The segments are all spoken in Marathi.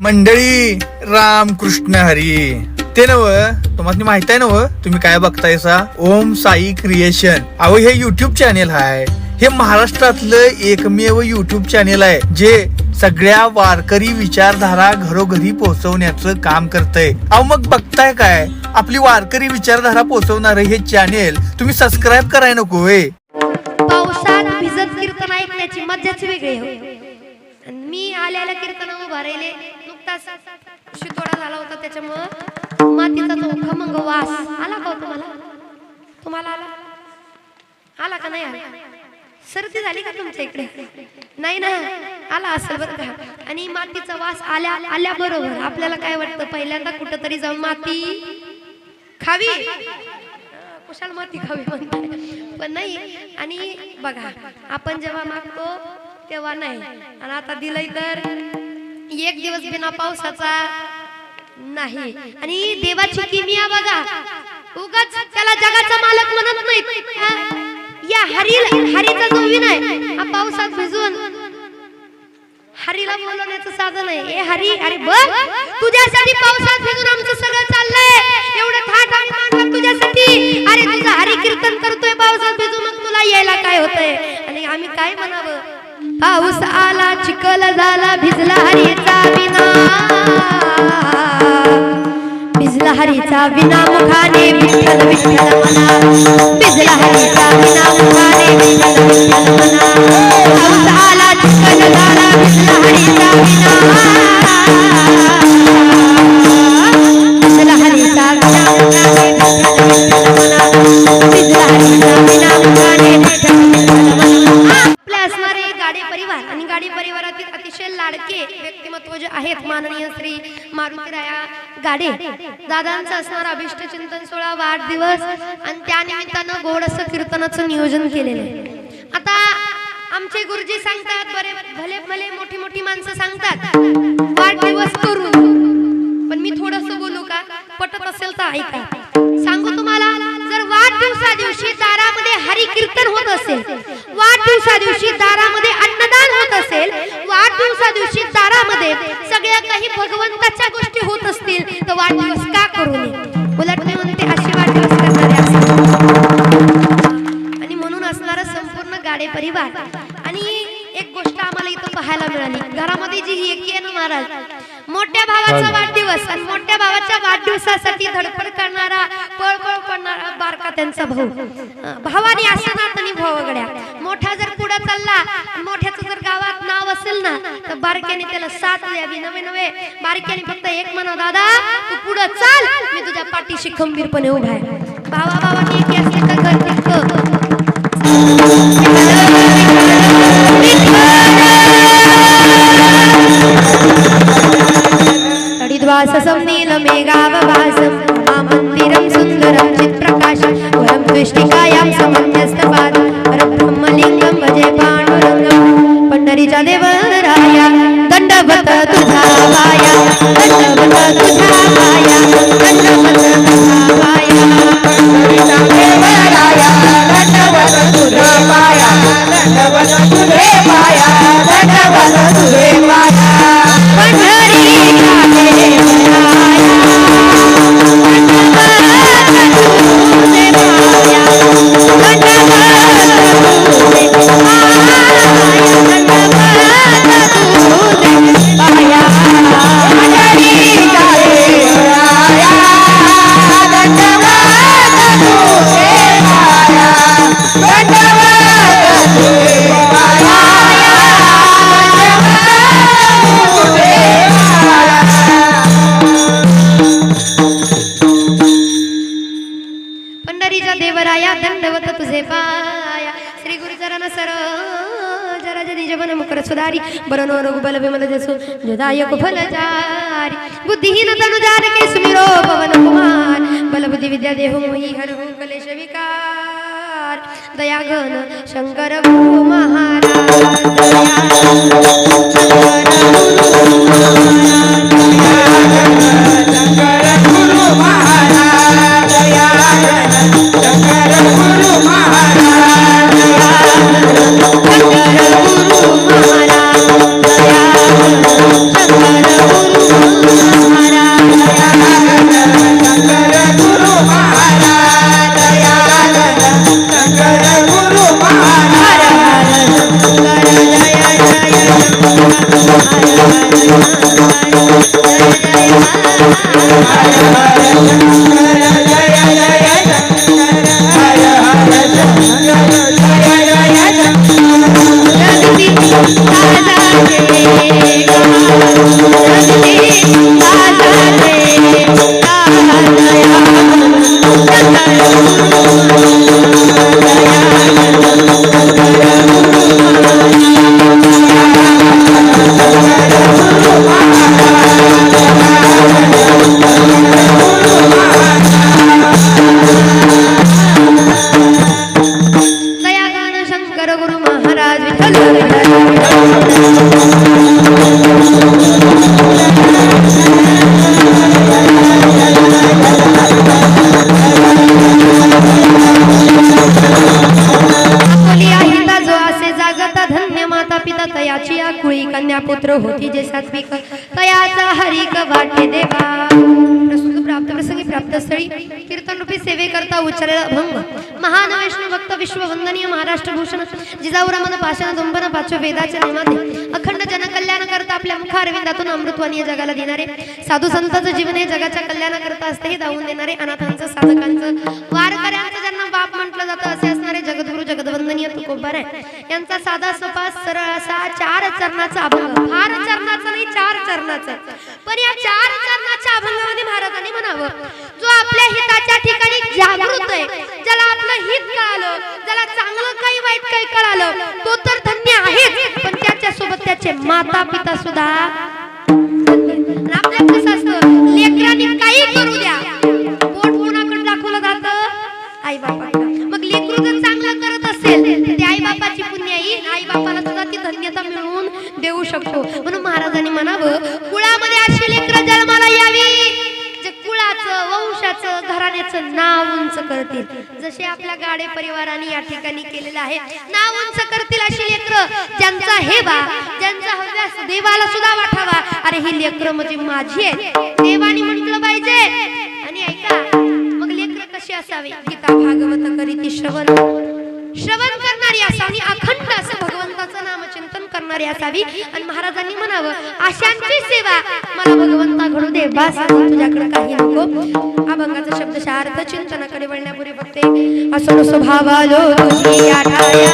मंडळी रामकृष्ण हरी. ते नव तुम्हाला माहित आहे नव, तुम्ही काय बघतायसा? ओम साई क्रिएशन. अहो हे युट्यूब चॅनेल आहे. हे महाराष्ट्रातलं एकमेव युट्यूब चॅनेल आहे जे सगळ्या वारकरी विचारधारा घरोघरी पोहोचवण्याचं काम करतंय. अहो मग बघताय काय, आपली वारकरी विचारधारा पोहोचवणार हे चॅनेल तुम्ही सबस्क्राईब कराय नको होय? पावसात भिजत कीर्तन ऐकण्याची मजाच वेगळी आहे. मी आल्याला कीर्तन उभा राहिले, नुकताच शितोडा झाला होता, त्याच्यामुळं मातीचा तो खमंग वास आला का तुम्हाला आला का नाही आला? सर्दी झाली का तुमच्या इकडे? नाही ना, आला असेल बरं का. आणि मातीचा वास आल्याबरोबर आपल्याला काय वाटतं, पहिल्यांदा कुठंतरी जाऊन माती खावी, कुशाल माती खावी म्हणते, पण नाही. आणि बघा, आपण जेव्हा मागतो तेव्हा नाही, आणि आता दिलंय तर एक दिवस बिना पावसाचा नाही. आणि देवाची किमिया बघा, उगाच त्याला जगाचा मालक म्हणत नाहीत. या हरीचा जो विनय हा पावसात भिजून हरीला बोलवण्याचं साधन आहे. ए हरी, अरे बघ, तुझ्यासाठी पावसात भिजून आमचं सगळं चाललंय, एवढं थाट आणि मान तुझ्यासाठी. अरे तुझा हरी कीर्तन करतोय पावसात भिजून, मग तुला यायला काय होतंय? आणि आम्ही काय म्हणावं? पाऊस आला, चिखल झाला, भिजला हरीचा विना, भिजला हरीचा विना मुखाने विठ्ठल विठ्ठल म्हणा, भिजला हरीचा विना मुखाने विठ्ठल विठ्ठल म्हणा. पाऊस आला, चिखल झाला, भिजला हरीचा विना, भिजला हरीचा विना मुखाने विठ्ठल विठ्ठल म्हणा, भिजला हरीचा विना मुखाने विठ्ठल विठ्ठल म्हणा. आपल्या असणारे गाडे परिवार आणि गाडी परिवारातील अतिशय लाडके व्यक्तिमत्व जे आहेत, माननीय श्री मारुतीराया गाडे दादांचा असणारा अभिष्ट चिंतन सोहळा, वाढदिवस, आणि त्या निमित्तानं गोड असं कीर्तनाचं नियोजन केलेलं आहे. आता आमचे गुरुजी सांगतात, बरे भले भले मोठी मोठी माणसं सांगतात वाढदिवस करून, पण मी थोडस बोलू का? पटत असेल तर ऐका. सांगू तुम्हाला, जर वाढदिवसा दिवशी दारामध्ये हरी कीर्तन होत असेल, वाढदिवसा दिवशी दारामध्ये अन्नदान होत असेल, वाढदिवसा दिवशी दारामध्ये सगळ्या काही भगवंताच्या गोष्टी होत असतील, तर वाढदिवस का करू नये? उलट मी म्हणते, अशी वाढदिवस करणारे आणि म्हणून असणारा संपूर्ण गाडे परिवार. आणि एक गोष्ट आम्हाला इथं पाहायला मिळाली, घरामध्ये जी एकी आहे ना महाराज, मोठ्या भावाचा वाढदिवस आणि मोठ्या भावाच्या वाढदिवसासाठी धडपड करणारा, पळपळ करणारा बारका त्यांचा भाऊ. भावाने असं नातं निभावं गड्या. मोठा जर पुढे चालला, मोठ्याचं जर गावात नाव असेल ना, तर बारक्याने त्याला साथ द्यावी. नवे बारक्याने फक्त एक म्हणा, दादा तू पुढे चाल, मी तुझ्या पाठीशी खंबीरपणे उभा आहे. भावाभावाने एकी असले तर घर टिकतं. हरिद्वासं नीलमेघावभासं महामन्दिरं सुन्दरं चित्प्रकाशं वरं त्विष्टिकायां समन्यस्तपादं परब्रह्मलिङ्गं भजे पाण्डुरङ्गं. पंढरीच्या देवराया दंडवत तुझा पाया, दंडवत तुझा पाया, दंडवत तुझा पाया. पंढरीच्या देवराया दंडवत तुझे पाया, दंडवत तुझे पाया, दंडवत तुझे पाया. श्री गुरुचरण सर जरा जनी जवन मुकर सुधारी, बरनो रघुबल विमल जसु जदायक फलचारी. बुद्धिहीन तनु जानके सुमिरो पवन कुमार, बल बुद्धि विद्या देहु मोहि हरहु कलेश विकार. दया घन शंकर गुरु महाराज, शंकर गुरु महाराज, कयाचा हरिक वाटे देवा प्रस्तुत प्राप्त प्रसंगी प्राप्त स्थळी कीर्तन रूपी सेवे करता उच्चारेला भंग महान वैष्णव भक्त विश्ववंदनीय महाराष्ट्र भूषण जिजाऊ रमण पाषाण दुंबन पाचव्या वेदाच्या नियमाने अखंड जनकल्याण करता आपल्या मुखारविंदातून अमृतवाणी जगाला देणारे साधू संतांचं जीवन हे जगाच्या कल्याण करता असतेही दावून देणारे अनाथांचं साधकांचं वारकऱ्यांचं ज्यांना बाप म्हटलं जातं असे असणारे जगद्गुरु जगदवंदनीय तुकोबार आहे यांचा साधा सोपा सरळ असा 4 चरणाचा अभंग फार चरणाचा नाही 4 चरणाचा पण या 4 चरणाच्या अभंगामध्ये महाराजांनी म्हणावं जो आपल्या हिताच्या ठिकाणी जागृत आहे ज्याला आपलं हित कळालं ज्याला चांगलं काही वाईट काही कळालं तो तर धन्य आहेच पण त्याच्या सोबत त्याचे माता पिता सुद्धा आपल्या कसं असतं लेकरांनी काही करू द्या पोट कोणाकडे दाखवलं जातं आई बापाकडे मग लेकरू जर चांगलं करत असेल ते आई बापाची पुण्य येईल आई बापाला सुद्धा ती धन्यता मिळवून देऊ शकतो म्हणून महाराजांनी म्हणावं कुळामध्ये अशी लेकरं जन्माला यावी जे कुळाचं वंशाचं घराण्याचं नाव उंच करतील जसे आपल्या गाडे परिवाराने या ठिकाणी केलेलं आहे नाव उंच करतील अशी लेकरं ज्यांचा हेवा ज्यांचा हव्यास देवाला सुद्धा वाटावा अरे ही लेकरं म्हणजे माझी आहे देवानी म्हटलं पाहिजे आणि ऐका मग लेकरं कशी असावी गीता भागवत करीती श्रवण करणारी असावी अखंड असं भगवंताचं नामचिंतन करणारी असावी आणि महाराजांनी म्हणावं अशांची सेवा मला भगवंताकडून दे बस तुझ्याकडे काही नको अभंगाचा शब्दशः अर्थ चिंतनाकडे वळण्यापूर्वी बघते असो स्वभावालो तुझी आठाया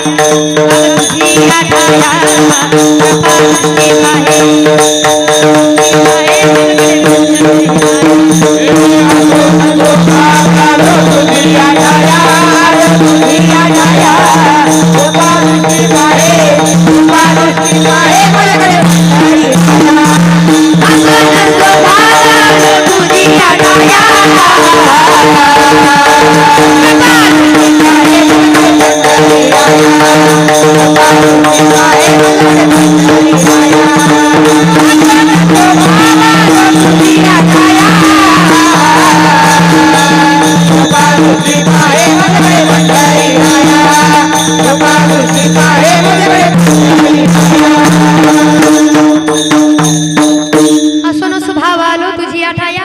तुझी आठाया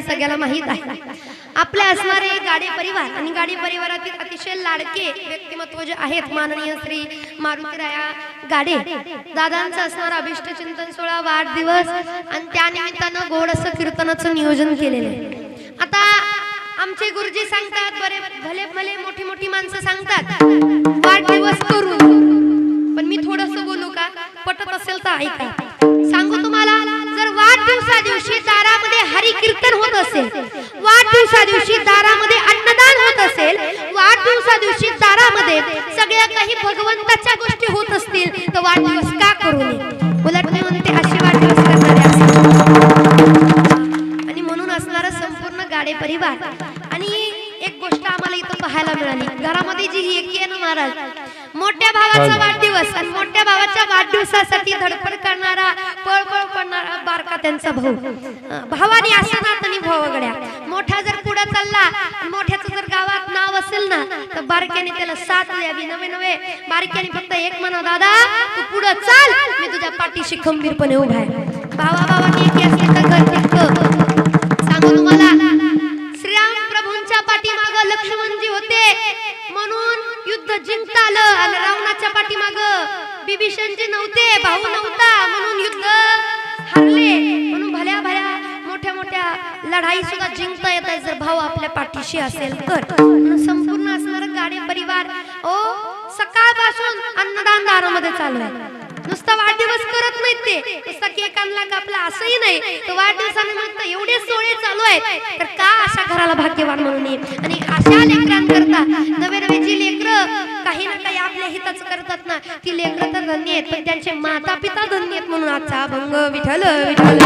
सगळ्याला माहित आहे आपले असणारे गाडे परिवार आणि गाडी परिवारातील अतिशय लाडके व्यक्तिमत्व जे आहेत माननीय श्री मारुतीराया गाडे दादांचा असणारा अभिष्ट चिंतन सोहळा वाढदिवस आणि त्या निमित्तानं गोड असं कीर्तनाचं नियोजन केलेलं आहे आता आमचे गुरुजी सांगतात बरे भले भले मोठी मोठी माणसं सांगतात वाढदिवस करून पण मी थोडंसं बोलू का पटत असेल तर ऐका सांगू तुम्हाला जर वाढदिवसा दिवशी दारामध्ये हरी कीर्तन होत असेल वाढदिवसा दिवशी दारामध्ये अन्नदान होत असेल वाढदिवसा दिवशी दारामध्ये सगळ्या काही भगवंताच्या गोष्टी होत असतील तर वाढदिवस का करू नये उलट मी म्हणते अशी वाढदिवस करणारे आणि म्हणून असणारा संपूर्ण गाडे परिवार आणि एक गोष्ट आम्हाला इथं पाहायला मिळाली घरामध्ये जी एकी आहे ना महाराज मोठ्या भावाचा वाढदिवस आणि मोठ्या भावाच्या वाढदिवसासाठी धडपड करणारा पळपळ पडणारा बारका त्यांचा भाऊ भावानी असं नातनी भाऊ वगड्या मोठा जर पुढे चालला मोठ्याचं जर गावात नाव असेल ना तर बारक्याने त्याला साथ द्यावी नवे नवे बारक्याने फक्त एक म्हणा दादा तू पुढे चाल मी तुझ्या पाठीशी खंबीरपणे उभा आहे भावा भावानी एकी असली तर घर टिकतं सांगू तुम्हाला श्रीराम प्रभूंच्या पाठीमाग लक्ष्मणजी होते म्हणून युद्ध जिंकता आलं आणि रावणाच्या पाठीमाग विभीषणजी नव्हते भाऊ नव्हता म्हणून युद्ध हारले म्हणून भल्या भल्या मोठ्या मोठ्या लढाई सुद्धा जिंकता येतात जर भाऊ आपल्या पाठीशी असेल तर संपूर्ण असणारा गाडे परिवार ओ सकाळपासून अन्नदान दारामध्ये चालू आहे नुसता वाढदिवस करत नाहीत ते नुसता केक आणला कापला असंही नाही तर वाढदिवसानिमित्त एवढे सोहळे चालू आहेत तर का अशा घराला भाग्यवान म्हणून आणि अशा लेकरांकरता नवे नवे जी लेकरं काही ना काही आपल्या हिताचं करतात ना ती लेकरं तर धन्य आहेत पण त्यांचे माता पिता धन्य आहेत म्हणून आजचा अभंग विठ्ठल विठ्ठल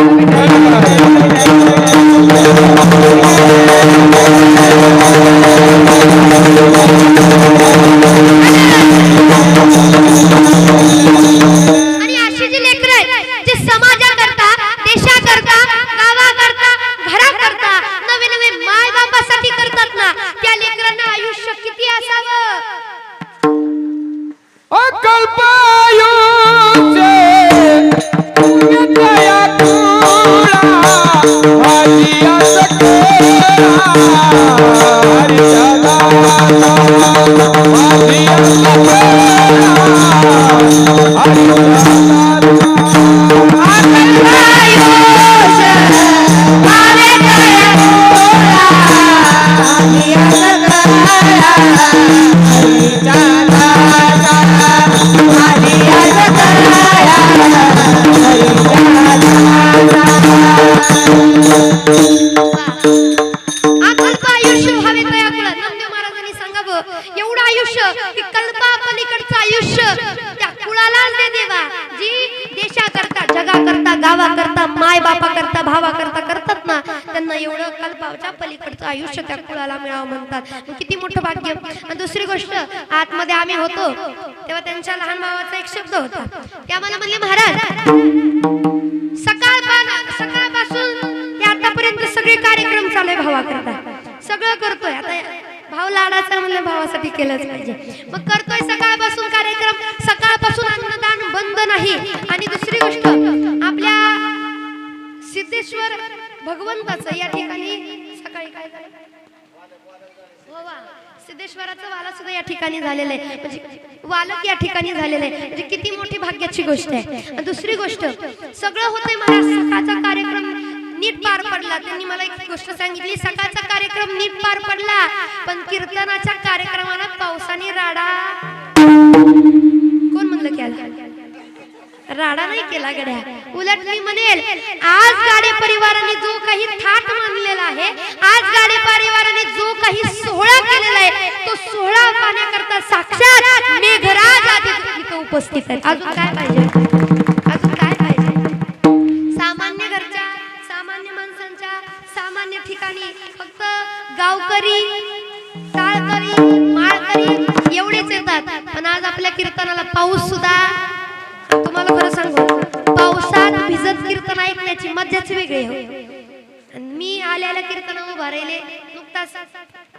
करता, गावा करता, माय बापा करता, भावा करता करतात ना, त्यांना एवढं कल्पाच्या पलीकडचं आयुष्य त्या कुळाला मिळावं म्हणतात. किती मोठं भाग्य. आणि दुसरी गोष्ट, आतमध्ये आम्ही होतो तेव्हा त्यांच्या लहान भावाचा एक शब्द होता. ते आम्हाला म्हणले, महाराज सकाळपासून ते आतापर्यंत सगळे कार्यक्रम चालू आहे भावा करता, सगळं करतोय. आता भाव लाडाचा म्हणलं भावासाठी केलंच पाहिजे. मग करतोय सकाळपासून कार्यक्रम, सकाळपासून अन्नदान बंद नाही. आणि दुसरी गोष्ट, आपल्या सिद्धेश्वर भगवंताचं या ठिकाणी सकाळी काय सिद्धेश्वराचं वाला सुद्धा या ठिकाणी झालेलं आहे, म्हणजे वालक या ठिकाणी झालेलं आहे. म्हणजे किती मोठी भाग्याची गोष्ट आहे. आणि दुसरी गोष्ट, सगळं होतंय महाराज, सकाळचा कार्यक्रम नीट पार पडला. त्यांनी मला एक गोष्ट सांगितली, सकाळचा कार्यक्रम नीट पार पडला, पण कीर्तनाच्या कार्यक्रमाला पावसाने राडा, कोण म्हणलं केला? राडा नाही केला गड्या. उलट मी म्हणेल, आज गाडे परिवाराने जो काही थाट मानलेला आहे, आज गाडे परिवाराने जो काही सोहळा केलेला आहे, तो सोहळा पाहण्याकरता साक्षात मेघराज आधी इथं उपस्थित आहेत. अजून काय पाहिजे? अजून काय पाहिजे? सामान्य घरच्या, सामान्य माणसांच्या, सामान्य ठिकाणी फक्त गावकरी, टाळकरी, माळकरी एवढेच येतात. पण आज आपल्या कीर्तनाला पाऊस सुद्धा, तुम्हाला खरं सांगू, पावसात भिजत कीर्तन ऐकण्याची मजाच वेगळी आहे. मी आलेल्या कीर्तना उभा राहिले, नुकताच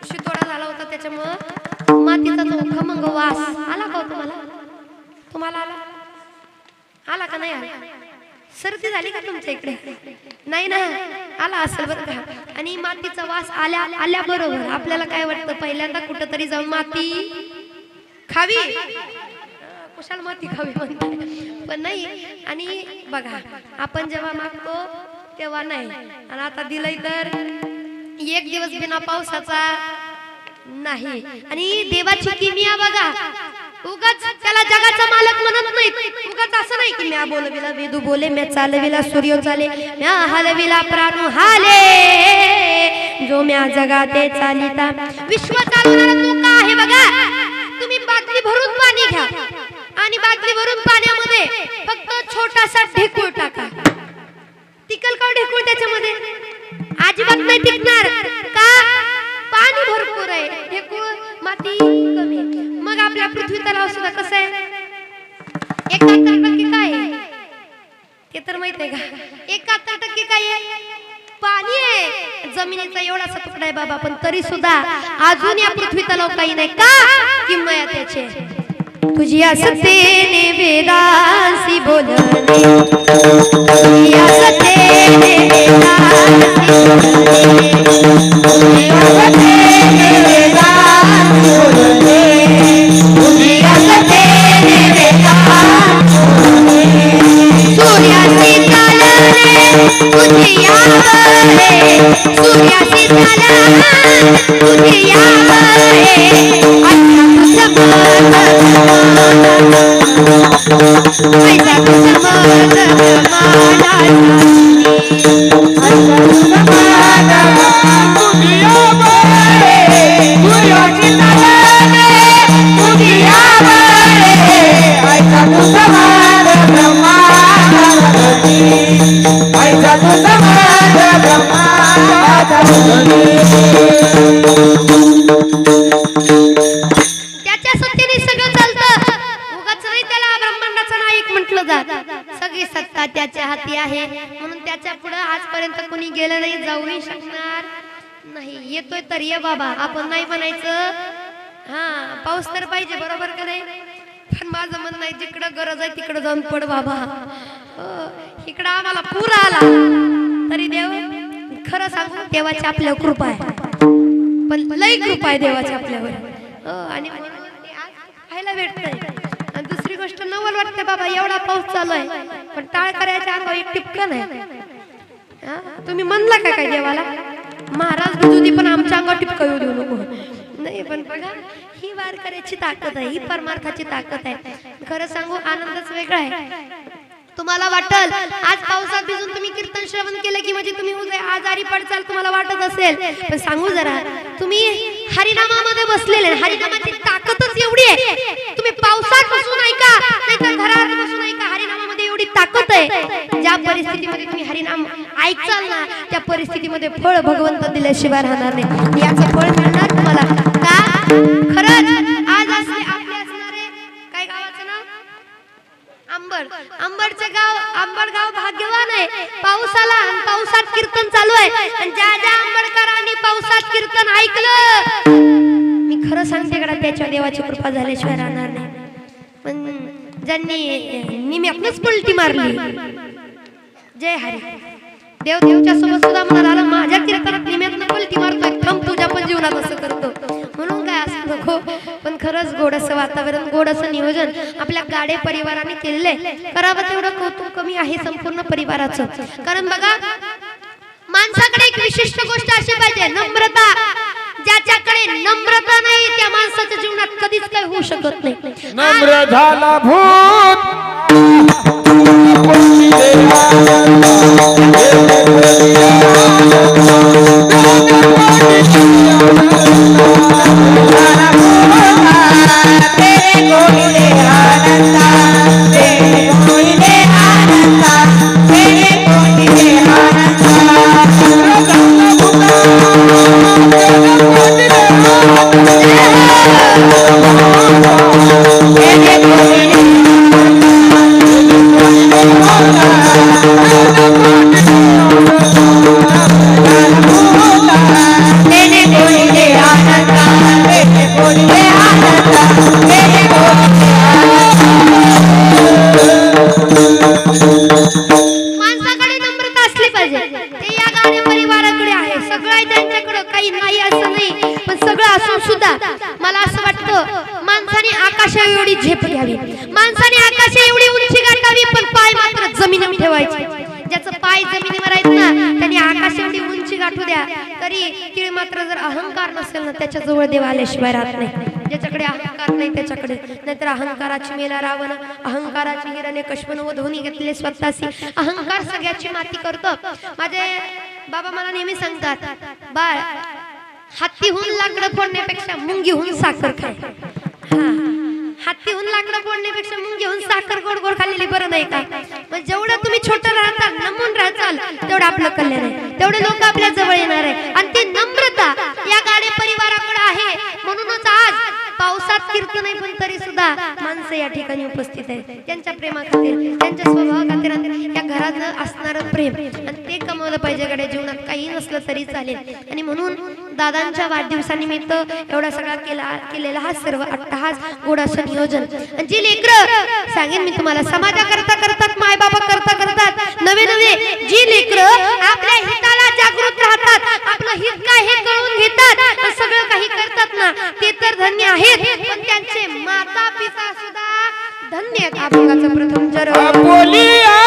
शितोडा झाला होता, त्याच्यामुळं मातीचा तो खमंग वास आला का तुम्हाला? तुम्हाला आला का नाही आला? सर्दी झाली का तुमच्या इकडे? नाही ना, आला असेल बरं का. आणि मातीचा वास आल्याबरोबर आपल्याला काय वाटतं? पहिल्यांदा कुठंतरी जाऊन माती खावी, कुशाल माती खावी म्हणतात, पण नाही. आणि बघा, आपण जेव्हा मागतो तेव्हा नाही, आणि आता दिलंय तर एक दिवस बिना पावसाचा नाही. आणि देवाची किमिया बघा, उगाच त्याला जगाचा मालक म्हणत नाही. उगाच असं नाही की म्या बोलविला वेदू बोले, म्या चालविला सूर्य चाले, म्या हलविला प्राणू हाले, जो म्या जगाते चालिता. विश्व चालवणारा तो का आहे बघा. तुम्ही बादली भरून पाणी घ्या आणि बादली भरून पाण्यामध्ये फक्त छोटासा ढेकूळ टाका. टिकल का ढेकूळ त्याच्यामध्ये? अजिबात नाही टिकणार. का? पाणी भरपूर आहे, ढेकूळ माती कमी. मग आपल्या पृथ्वी तलाव सुद्धा कसं आहे? 71% काय आहे ते तर माहित आहे का? 71% काय आहे? पाणी आहे. जमिनीचा एवढासा तुकडा आहे बाबा, पण तरी सुद्धा अजून या पृथ्वी तलाव काही नाही. का? किंमत त्याचे. तुझी असतेने वेदासी बोलणे, तुझी असतेने वेदासी बोलणे, तुझी असतेने वेदासी बोलणे, तुझी असतेने वेदासी बोलणे. सूर्याची चालणे तुझी यावरे, सूर्याची चालणे तुझी यावरे, ऐसा तुझं मन मला त्याच्या सत्तेने सगळं चालतं. उगाच नाही त्याला ब्रह्मांडाचा नायक म्हटलं जात. सगळी सत्ता त्याच्या हाती आहे, म्हणून त्याच्या पुढे आजपर्यंत कोणी गेलं नाही, जाऊही शकणार नाही. येतोय तर ये बाबा, आपण नाही म्हणायचं. हा, पाऊस तर पाहिजे, बरोबर का नाही? पण माझं म्हणणं आहे, जिकडं गरज आहे तिकडं जाऊन पड बाबा. इकडं आम्हाला पूर आला तरी देव, खरं सांगू, देवाची आपल्यावर कृपा आहे, पण लई कृपा आहे देवाची आपल्यावर. आणि खायला भेटतंय. आणि दुसरी गोष्ट, नवल वाटते बाबा, एवढा पाऊस चालू आहे, पण टाळ करायच्या अंगावर एक टिपकं नाही. तुम्ही म्हणला का काय देवाला, महाराज भिजू पण आमच्या अंगावर टिपकं येऊ देऊ नको? नाही, पण बघा, ही वारकऱ्याची ताकद आहे, ही परमार्थाची ताकद आहे. खरं सांगू, आनंदच वेगळा आहे. तुम्हाला वाटल आज पावसात भिजून तुम्ही कीर्तन श्रवण केलं की म्हणजे तुम्ही उद्या आजारी पडचाल, तुम्हाला वाटत असेल. पण सांगू जरा, तुम्ही हरिनामामध्ये बसलेले, हरिनामाची ताकदच एवढी आहे. तुम्ही पावसात बसून ऐका, नाहीतर घरात बसून ऐका, हरिनामामध्ये एवढी ताकद आहे. ज्या परिस्थितीमध्ये तुम्ही हरिनाम ऐकाल ना त्या परिस्थितीमध्ये फळ भगवंत दिल्याशिवाय राहणार नाही. याचं फळ मिळणार तुम्हाला का? खरंच आज आपले असणारे काय गावाचं नाव अंबडचं गाव, अंबड गाव भाग्यवान आहे. पाऊस आला आणि पावसात कीर्तन चालू आहे आणि ज्या ज्या अंबडकरांनी पावसात कीर्तन ऐकलं, मी खरं सांगते कडा त्याच्या देवाची कृपा झाल्याशिवाय राहणार नाही. पण ज्यांनी निम्यातनच पलटी मारली, जय हरी, देव तुमच्या सोबत सुद्धा म्हणाला माझ्या कीर्तनात निम्यातनं पलटी मारतोय, थांब तुझ्या पण जीवनात असं करतो. म्हणून काय असं नको. पण खरंच गोड असं वातावरण, गोड असं नियोजन आपल्या गाडे परिवाराने केलेलं आहे. करावं तेवढं कौतुक कमी आहे संपूर्ण परिवाराचं. कारण बघा, माणसाकडे एक विशिष्ट गोष्ट अशी पाहिजे, नम्रता. ज्याच्याकडे नम्रता नाही त्या माणसाच्या जीवनात कधीच काही होऊ शकत नाही. नम्र झाला भूत माणसाकडे नम्रता असली पाहिजे. ते या गाणे परिवाराकडे आहे, सगळं आहे त्यांच्याकडे, काही नाही असं नाही. पण सगळं असून सुद्धा मला असं वाटतं माणसाने आकाशा एवढी झेप घ्यावी, माणसाने आकाशा एवढी उंची गाठावी, पण पाय मात्र जमिनीवर ठेवायचे. ज्याचं पाय जमिनीवर आहेत ना त्यांनी आकाश एवढी उंची गाठू द्या, तरी तिळ मात्र जर अहंकार नसेल ना त्याच्या जवळ देव आल्याशिवाय राहत नाही. ज्याच्याकडे अहंकार नाही त्याच्याकडे, नाहीतर अहंकाराची मेला रावण, अहंकाराची हिरण्य कश्यपन व धोनी घेतले स्वतःशी. अहंकार सगळ्याची माती करतो. माझे बाबा मला नेहमी सांगतात, बाळ, हत्तीहून लाकडं फोडण्यापेक्षा मुंगीहून साखर खाय. हत्तीहून लाकडं फोडण्यापेक्षा मुंगीहून साखर गोड गोड खाल्लेली बरं नाही का? मग जेवढं तुम्ही छोटं राहताल, नमून राहताल, तेवढं आपलं कल्याण आहे, तेवढे लोक आपल्या जवळ येणार आहे. आणि ती नम्रता या गाडे परिवाराकडे आहे. म्हणूनच आज पावसात कीर्तन आहे पण तरी सुद्धा माणसं या ठिकाणी उपस्थित आहेत. त्यांच्या प्रेमाखातीर, त्यांच्या स्वभावाखातीर, या घरात असणारं प्रेम, आणि ते कमवलं पाहिजे. गाड्या जीवनात काही नसलं तरी चालेल. आणि म्हणून दादांच्या वाढदिवसानिमित्त एवढा सगळा केलेला हा सर्व अट्टहास, गोड असं नियोजन. आणि जी लेकरं सांगेन मी तुम्हाला, समाजाकरता करतात, माय बाबा करता करतात, नवे नवे जी लेकरं आपल्या हिताला जागृत राहतात, आपलं हित काय हे कळून घेतात, सगळं काही करतात ना, ते तर धन्य आहेत. पण त्यांचे माता पिता सुद्धा धन्य आहेत. अभंगाचं प्रथम चरण बोलिया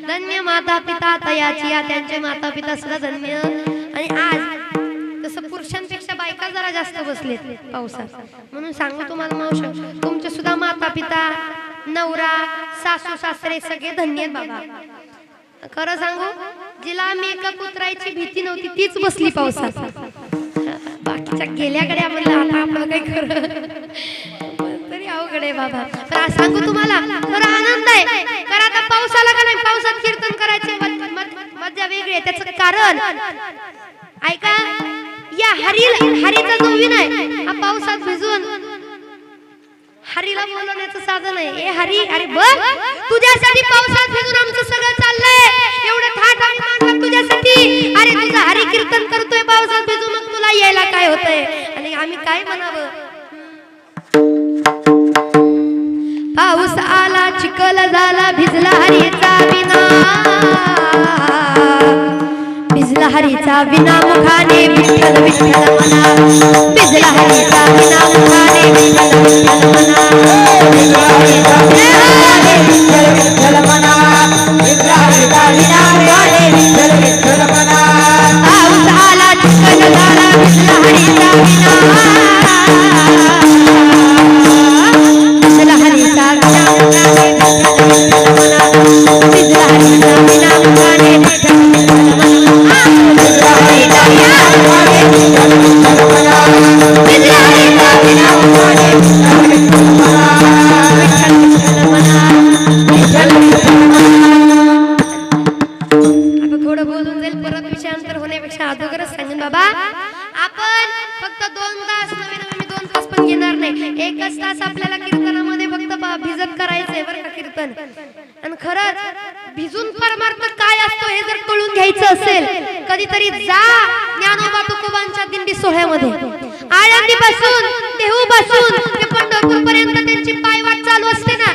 धन्य माता पिता तयाची त्यांचे माता पिता सुद्धा धन्य. आणि आज तसं पुरुषांपेक्षा बायका जरा जास्त बसलेत पावसात, म्हणून सांगू तुम्हाला मावशी, तुमचे सुद्धा माता पिता नवरा सासू सासरे सगळे धन्य आहेत बाबा. खरं सांगू, जिला मेकअप उतरायची भीती नव्हती तीच बसली पावसात. बाकीच्या गेल्याकडे म्हणलं आता आपलं काही खरं तरी अवघड आहे बाबा. पण आज सांगू तुम्हाला खरं आनंद आहे, कारण आता पाऊस आला का नाही, पावसात कीर्तन करायची मजा वेगळी आहे. त्याचं कारण ऐका, या हरीचा जो विण आहे हा पावसात भिजून हरीला बोलवण्याचं साधन आहे. ए हरी, अरे बघ तुझ्यासाठी पावसात भिजून आमचं सगळं चाललंय, एवढं थाट आम्ही मांडलं तुझ्यासाठी. अरे तुझा हरी कीर्तन करतोय पावसात भिजून, मग तुला यायला काय होतंय? आणि आम्ही काय म्हणावं? पाऊस आला चिखल झाला भिजला हरीचा विना, भिजला हरीचा विना मुखाने विठ्ठल विठ्ठल म्हणा, भिजला हरीचा विना मुखाने विठ्ठल विठ्ठल म्हणा, भिजला हरीचा विठ्ठल विठ्ठल म्हणा, भिजला हरीचा विना मुखाने विठ्ठल विठ्ठल म्हणा. पाऊस आला चिखल झाला भिजला हरीचा विना, भिजला हरीचा विना मुखाने विठ्ठल विठ्ठल म्हणा, भिजला हरीचा विना मुखाने विठ्ठल विठ्ठल म्हणा. थोडं बोलून जाईल, परत विषयांतर होण्यापेक्षा अगोदरच सांगेन बाबा, आपण फक्त 2 तास नवीन 2 तास पण घेणार नाही, 1च तास आपल्याला कीर्तनामध्ये फक्त भिजत करायचंय बरं का कीर्तन. आणि खरंच भिजून परमार्थ काय असतो हे जर कळून घ्यायचं असेल, कधीतरी जा ज्ञानोबा तुकोबांच्या दिंडी सोहळ्यामध्ये. आळंदी पासून देहू पासून ते पंढरपूर पर्यंत त्यांची पायवाट चालू असते ना.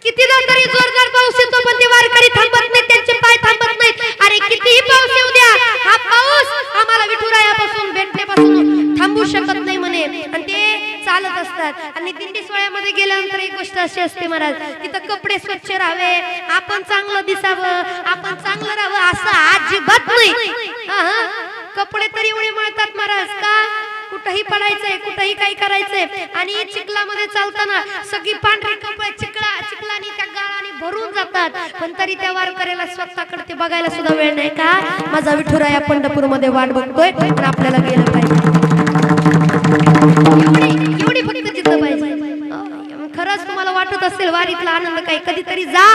कितीदा तरी जोरदार पाऊस येतो पण ते वारकरी थांबत नाहीत, त्यांचे पाय थांबत नाहीत. अरे कितीही पाऊस येऊ द्या, हा पाऊस आम्हाला विठुरायापासून भेटण्यापासून थांबू शकत नाही म्हणे. आणि ते चालत असतात. आणि दिंडी सोहळ्यामध्ये गेल्यानंतर एक गोष्ट अशी असते महाराज, तिथं कपडे स्वच्छ राहावे, आपण चांगलं दिसावं, आपण चांगलं राहावं असं अजिबात नाही. कपडे तरी एवढे मिळतात महाराज का कुठेही पडायचंय, कुठेही काही करायचंय. आणि चिखलामध्ये चालताना सगळी पांढरी कपडे चिखलाने त्या गाळाने भरून जातात, पण तरी त्या वारकऱ्याला स्वतःकडे ते बघायला सुद्धा वेळ नाही का माझा विठुराया पंढरपूर मध्ये वाट बघतोय पण आपल्याला गेलं पाहिजे. एवढी फक्त जिद्द पाहिजे. खरंच तुम्हाला वाटत असेल वारीतला आनंद काय, कधीतरी जा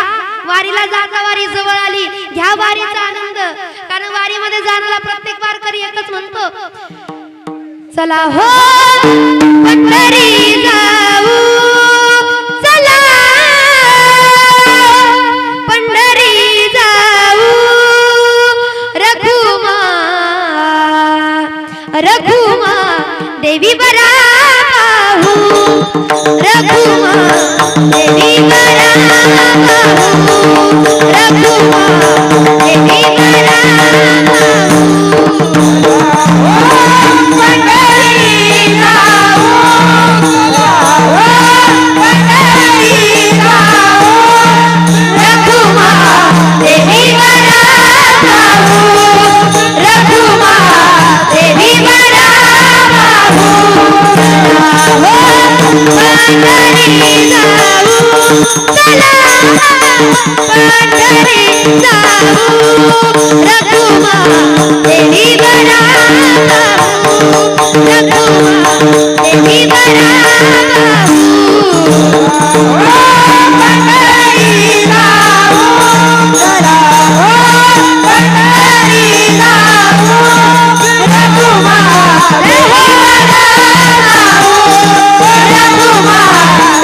वारीला, जा वारी जवळ आली, घ्या वारीचा आनंद. कारण वारीमध्ये जाणारा प्रत्येक वारकरी एकच म्हणतो, चला हो पंढरी जाऊ, चला पंढरी जाऊ, रघुमा रघुमा देवी बरा पाहू, रघुमा देवी बरा पाहू, रघुमा देवी बरा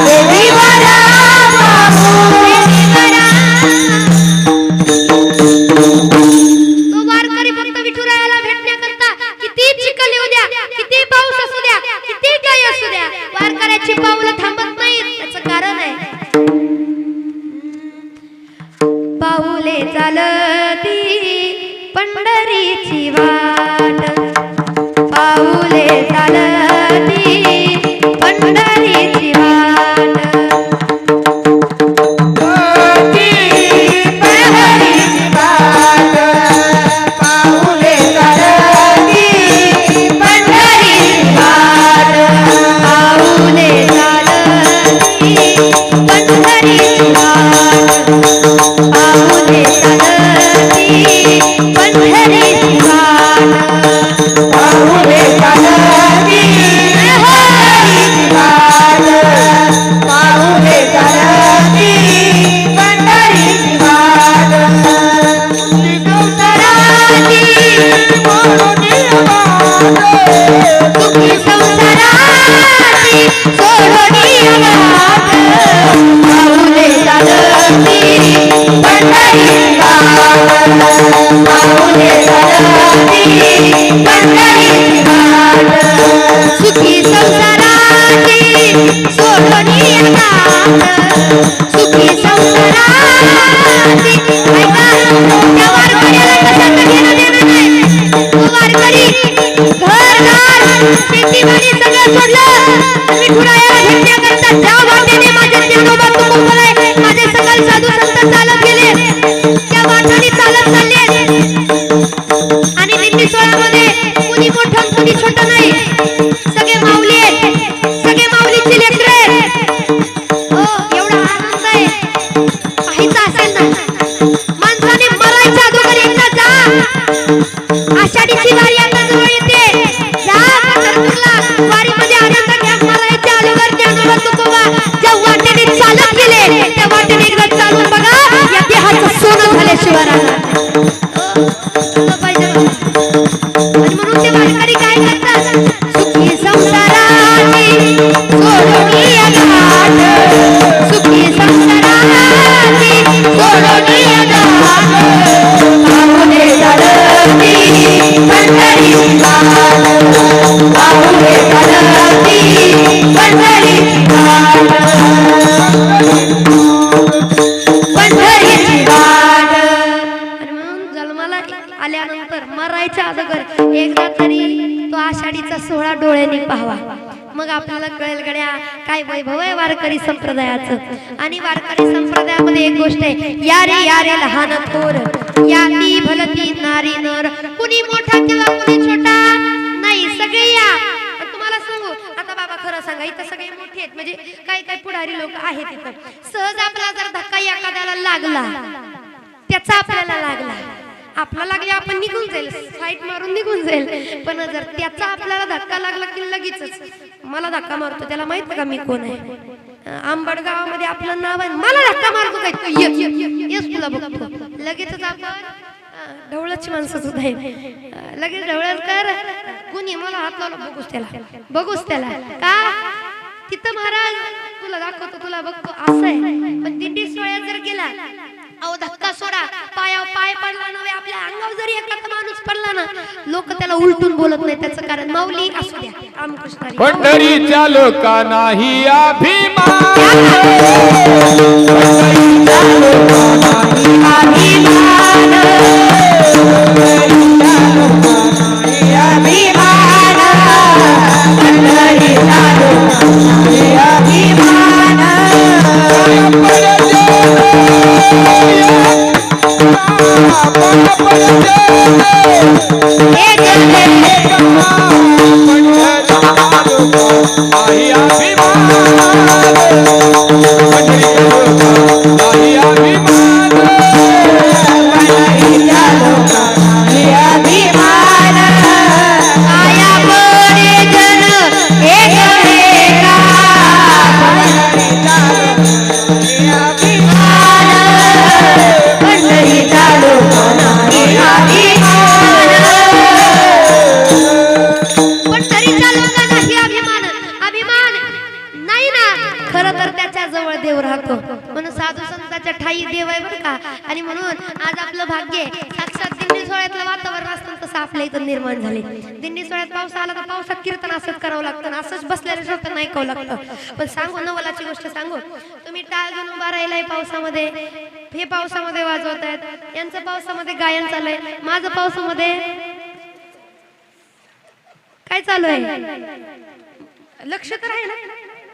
देवी बरा आपल्याला कळेल गड्या काय वैभव आहे वारकरी संप्रदायाचं. आणि वारकरी संप्रदायामध्ये एक गोष्ट आहे, यारे यारे लहान थोर, याती भलती नारी नर, कुणी मोठा किंवा कुणी छोटा नाही, सगळे या. तुम्हाला सांगू आता बाबा, खरं सांगा, इथं सगळे मोठे आहेत, म्हणजे काही काही पुढारी लोक आहेत इथं. सहज आपला जर धक्का एखाद्याला लागला, त्याचा आपल्याला लागला, आपला लागले आपण निघून जाईल, साईड मारून निघून जाईल. पण जर त्याचा आपल्याला धक्का लागला की लगेचच मला धक्का मारतो, त्याला माहित का मी कोण आहे. आंबड गावामध्ये आपलं नाव आहे, मला धक्का मारतो काय, येस तुला बघतो, लगेचच आपण ढवळाची माणसं सुद्धा आहे, लगेच ढवळत कर, कुणी मला हात लावला, बघूच त्याला का तिथं महाराज तुला दाखवतो, तुला बघतो, असं आहे. पण दिंडी सोहळ्यात जर गेला, अहो धक्का सोडा, पायावर पाय पडला नव्हे, आपल्या अंगावर जरी एखादा माणूस पडला ना, लोक त्याला उलटून बोलत नाही. त्याचं कारण माऊली असू द्या, रामकृष्ण हरी. पंढरीच्या लोकांनाही अभिमान, आणि म्हणून आज आपलं भाग्य साक्षात दिंडी सोहळ्यातलं वातावरण असतं तसं आपल्या इथं निर्माण झाले. दिंडी सोहळ्यात पाऊस आला तर पावसात कीर्तन असंच करावं लागतं, असंच बसलेल्या श्रोत्यांना नाही ऐकावं लागतं. पण सांगू नवलाची गोष्ट सांगू, तुम्ही टाळ घेऊन उभा राहिलाय पावसामध्ये, हे पावसामध्ये वाजवत आहेत, यांचं पावसामध्ये गायन चाललंय, माझं पावसामध्ये काय चालू आहे, लक्ष तर आहे ना,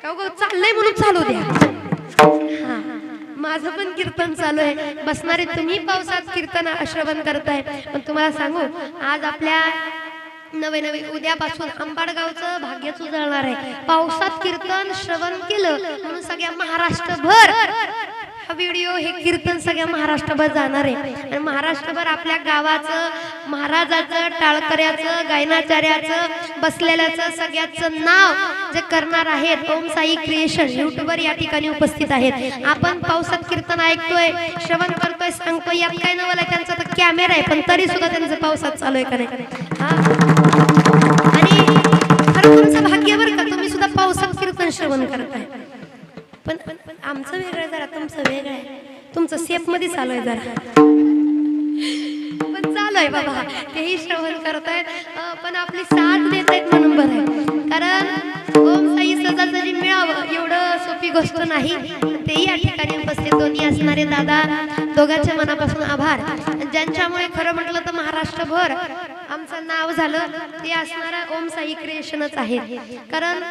का चाललंय म्हणून चालू द्या. माझं पण कीर्तन चालू आहे, बसणारे तुम्ही पावसात कीर्तन श्रवण करताय. पण तुम्हाला सांगू, आज आपल्या नवे नवे उद्यापासून अंबाडगावचं भाग्यच उजळणार आहे. पावसात कीर्तन श्रवण केलं म्हणून सगळ्या महाराष्ट्रभर हा व्हिडिओ, हे कीर्तन सगळ्या महाराष्ट्रभर जाणार आहे. आणि महाराष्ट्रभर आपल्या गावाचं, महाराजाचं, टाळकऱ्याचं, गायनाचार्याचं, बसलेल्याचं सगळ्याचं नाव जे करणार आहेत ओम साई क्रिएशन यूट्यूबवर या ठिकाणी उपस्थित आहेत. आपण पावसात कीर्तन ऐकतोय, श्रवण करतोय, सांगतोय, यात काय नवल आहे, त्यांचा तर कॅमेरा आहे, पण तरी सुद्धा त्यांचं पावसात चालू आहे का नाही. आणि खरं तुमचं भाग्य बरं का, तुम्ही सुद्धा पावसात कीर्तन श्रवण करताय. पण आमचं वेगळं आहे जरा, तुमचं वेगळं आहे, तुमचं सेफ मध्ये चालू आहे जरा, पण चालू आहे बाबा, तेही श्रवण करतायत, पण आपली साथ देत आहेत म्हणून बरं आहे. कारण ओम साई सहजासहजी मिळावं एवढं सोपी गोष्ट नाही. तेही या ठिकाणी उपस्थित दोन्ही असणारे दादा, दोघांच्या मनापासून आभार. ज्यांच्यामुळे खरं म्हटलं तर महाराष्ट्रभर आमचं नाव झालं ते असणारं ओम साई क्रिएशनच आहे. कारण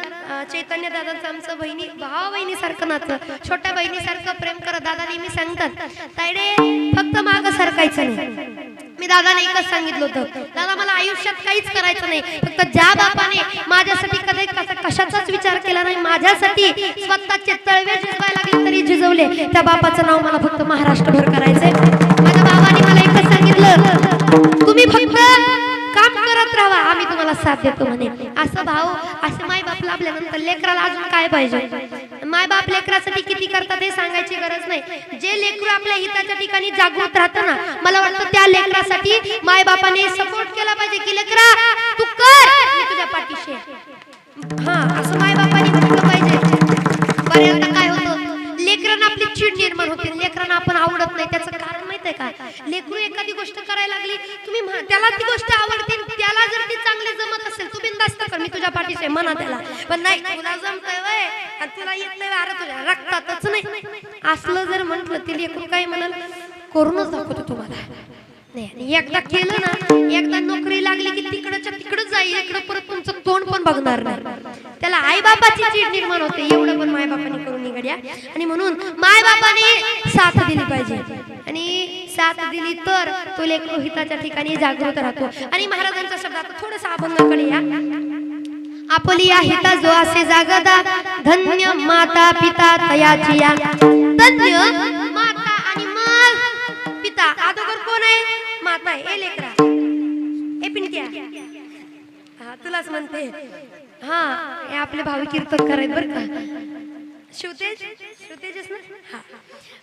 चैतन्य दादांचं आमचं बहिणी भावा बहिणीसारखं नातं, छोट्या बहिणीसारखं प्रेम करत. दादा नेहमी सांगतात, तायडे फक्त मागं सरकायचं नाही. मी दादाने एकच सांगितलं होतं, दादा मला आयुष्यात काहीच करायचं नाही, फक्त ज्या बापाने माझ्यासाठी कधी कशाचाच विचार केला नाही, माझ्यासाठी स्वतःचे तळवे झिजवायला लागले तरी झिजवले, त्या बापाचं नाव मला फक्त महाराष्ट्रभर करायचंय. माझ्या बाबाने मला एकच सांगितलं, तुम्ही फक्त काम करत राहा, आम्ही तुम्हाला साथ देतो म्हणे. असं भाऊ, असं माय बाप लाभल्यानंतर लेकराला अजून काय पाहिजे. माय बाप लेकरासाठी किती करतात हे सांगायची गरज नाही. जे लेकरू आपल्या हिताच्या ठिकाणी जागृत राहतं ना, मला वाटतं त्या लेकरासाठी माय बापाने सपोर्ट केला पाहिजे की लेकरा तू कर, मी तुझ्या पाठीशी आहे. असं माय बापाने म्हटलं पाहिजे. बऱ्याचदा काय होतं, लेकरांना आपली चीड निर्माण होते, लेकरांना आपण आवडत नाही. त्याचं कारण माहित आहे का, लेकरू एखादी गोष्ट करायला लागली, तुम्ही त्याला ती गोष्ट आवडते, त्याला जर ती चांगली जमत असेल, तू बिनधास्त कर, मी तुझ्या पाठीशी म्हणा त्याला. पण नाही, तुला जमतंय वय आणि तुला येत नाही, अरे तुझ्या रक्तातच नाही, असलं जर म्हटलं ते लेकरू काय म्हणाल, करूनच दाखवतो तुम्हाला. नाही आणि एकदा केलं ना, एकदा नोकरी लागली की तिकडच्या तिकडच जाईल, इकडं परत तुमचं तोंड पण बघणार नाही. त्याला आई बापाची चीड निर्माण होते. एवढं पण माय बापाने करून निघाल्या. आणि म्हणून माय बापाने साथ दिली पाहिजे आणि साथ दिली तर तो लेकरू हिताच्या ठिकाणी जागृत राहतो. आणि महाराजांच्या शब्दात थोडंसं अभंगाकडे या. आपली या हिता जो असे जागदा, धन्य माता पिता तयाची या. धन्य माता आणि मग पिता. अगोदर कोण आहे? माता आहे. ए लेकरा, ए पिंट्या, हा तुलाच म्हणते. हा हे आपले भावी कीर्तन करायचं बरं का. शिवतेजच ना. हा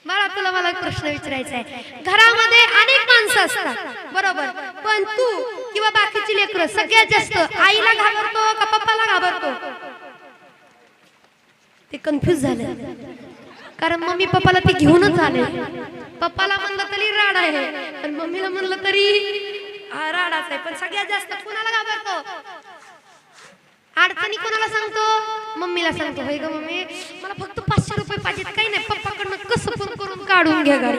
बाळा, तुला मला एक प्रश्न विचारायचा आहे. घरामध्ये अनेक माणसं असतात बरोबर, पण तू किंवा बाकीची लेकरं सगळ्यात जास्त आईला घाबरतो का पप्पाला घाबरतो? ते कन्फ्युज झालं, कारण मम्मी पप्पाला ते घेऊनच आले. पप्पाला म्हणलं तरी राड आहे आणि मम्मीला म्हणलं तरी राडाच आहे. पण सगळ्यात जास्त कुणाला घाबरतो? अडचणी कोणाला सांगतो? मम्मीला सांगतो. होय ग मम्मी, मला फक्त 500 रुपये पाहिजेत. काही नाही, पप्पाकडनं कसं पण करून काढून घ्या गाडी.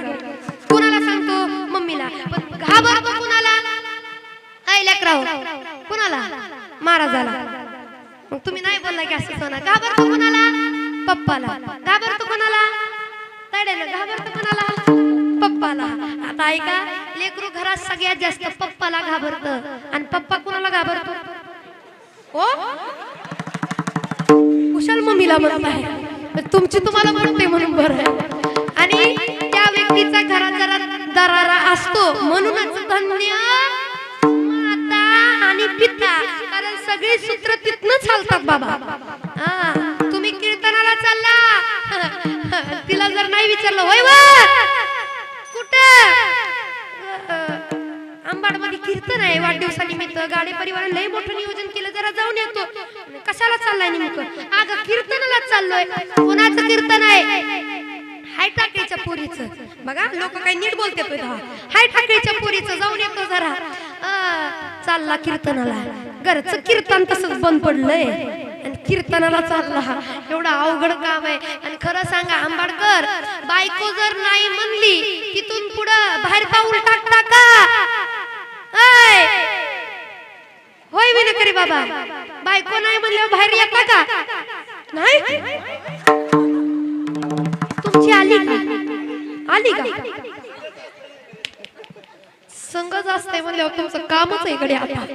कुणाला सांगतो? मम्मीला. पण घाबरतो कुणाला? ऐ लेकराव, कुणाला? महाराजाला. मग तुम्ही नाही बोलला की असं सोना. घाबरतो कुणाला? पप्पाला. घाबरतो कुणाला? ताड्याला. घाबरतो कुणाला? पप्पाला. आता ऐका, लेकरू घरात सगळ्यात जास्त पप्पाला घाबरतं आणि पप्पा कुणाला घाबरतो? हो, कुशल मम्मीला म्हणत आहे. तुमची तुम्हाला म्हणते म्हणून बरं आहे. आणि त्या व्यक्तीचा घरात जरा दरारा असतो. म्हणूनच धन्य माता आणि पिता, कारण सगळे सूत्र तिथनं चालतात बाबा. हा, तुम्ही कीर्तनाला चालला, तिला जर नाही विचारलं होय वा कुठं, अंबाड मध्ये कीर्तन आहे वाढदिवसानिमित्त, गाडी परिवार लय मोठं नियोजन केलं, जरा जाऊन येतो. कशाला चाललाय नेमकं? अगं कीर्तनाला चाललोय. कोणाचं कीर्तन आहे? हाय ठाकरेच्या पोरीचं. बघा लोक काही नीट बोलते. हाय ठाकरेच्या पोरीचं, जाऊन येतो जरा. चालला कीर्तनाला. घरचं कीर्तन तसंच बंद पडलंय आणि कीर्तनाला चालला. एवढं अवघड काम आहे. आणि खरं सांगा आंबाडकर, बायको जर नाही म्हणली तिथून पुढं बाहेर पाऊल टाकता का? होय विन करी बाबा, बायको नाही म्हणल्यावर बाहेर येता का? नाही. तुमची आली का? आली का? संगच असते म्हणल्यावर तुमचं कामच आहे इकडे. आता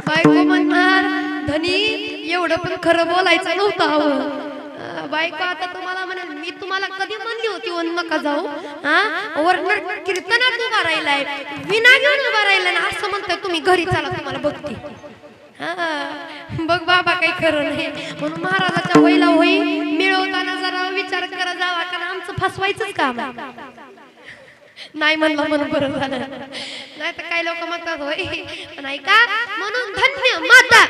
बायको म्हणणार धनी एवढं पण खरं बोलायचं नव्हतं हवं. बायको आता तुम्हाला म्हणेल, मी तुम्हाला कधी म्हणली होती वन नका जाऊ. हा, वरनं कीर्तनात उभा राहिलाय, विना घेऊन उभा राहिलाय ना, असं म्हणताय तुम्ही घरी चला तुम्हाला बघते. बघ बाबा काही खरं नाही. म्हणून महाराजाच्या वयला होई मिळवताना जरा विचार करा जावा, कारण आमचं फसवायचंच काम आहे. नाही म्हणलं म्हणून बरं झालं. नाही तर काही लोक म्हणतात होय, पण ऐका, म्हणून धन्य माता.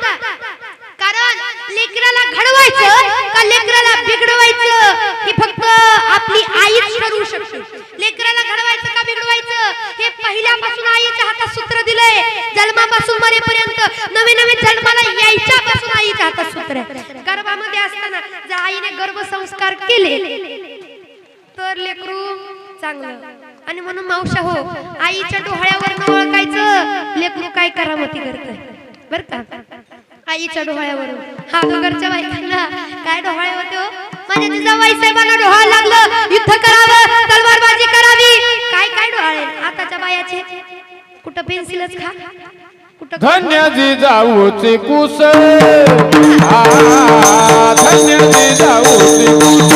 कारण लेकराला घडवायचं का लेकराला बिघडवायचं हे फक्त आपली आईच ठरवू शकते. लेकराला घडवायचं का बिघडवायचं हे पहिल्यापासून आईच्या हातात सूत्र दिलंय. जन्मापासून मरेपर्यंत, नवे नवे जन्माला यायच्यापासून आईच्या हातात सूत्र आहे. गर्भामध्ये असताना जर आईने गर्भसंस्कार केले तर लेकरू चांगलं. आणि म्हणून मावशा हो, आईच्या डोळ्यावर ओळखायचं लेकरू काय करामती करतंय बर का. आईच्या डोळ्यावरून. हा घरच्या बायकांना काय डोळे होते हो, माझ्या जिजाबाई साहेबांना डोळा लागलं, युद्ध करावं, तलवारबाजी करावी. काय काय डोळे आताच्या बायाचे, कुठं पेन्सिलच खा, कुठं धन्य जिजाऊचे कुस, धन्य जिजाऊचे कुस,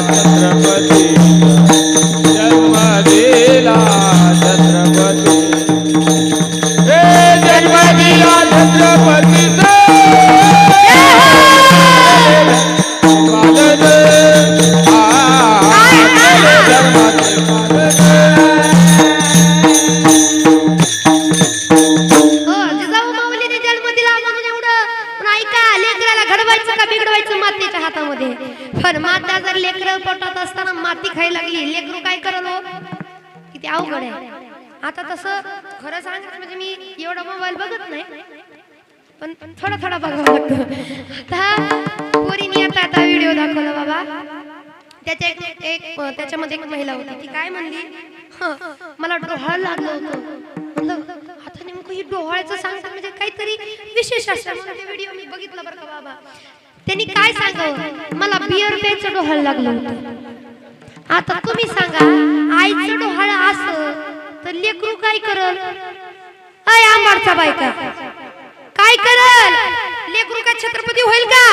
छत्रपती घडवायचं का बिघडवायचं मातीच्या हातामध्ये. पण माता जर लेकरं पोटात असताना माती खायला लागली, लेकरू काय करल हो? किती अवघड आहे. आता तसं खरं सांगायचं म्हणजे मी एवढा मोबाईल बघत नाही, पण थोडा थोडा बघावं लागतं. आता पोरीनी आता व्हिडिओ दाखवला बाबा, त्याच्यामध्ये एक महिला होती. ती काय म्हणली, मला डोहाळ लागलं होतं. म्हणलं आता नेमकं ही डोहाळ्याचं सांगतात म्हणजे काहीतरी विशेष असतं. म्हणून व्हिडिओ मी बघितला बरं का बाबा. त्यांनी काय सांगावं, मला बियर प्यायचं डोहाळ लागलं होतं. आता तुम्ही सांगा, आईचं डोहाळ असं तर लेकरू काय करल? अय आंबाडचा बायका काय करल? लेकरू काय छत्रपती होईल का?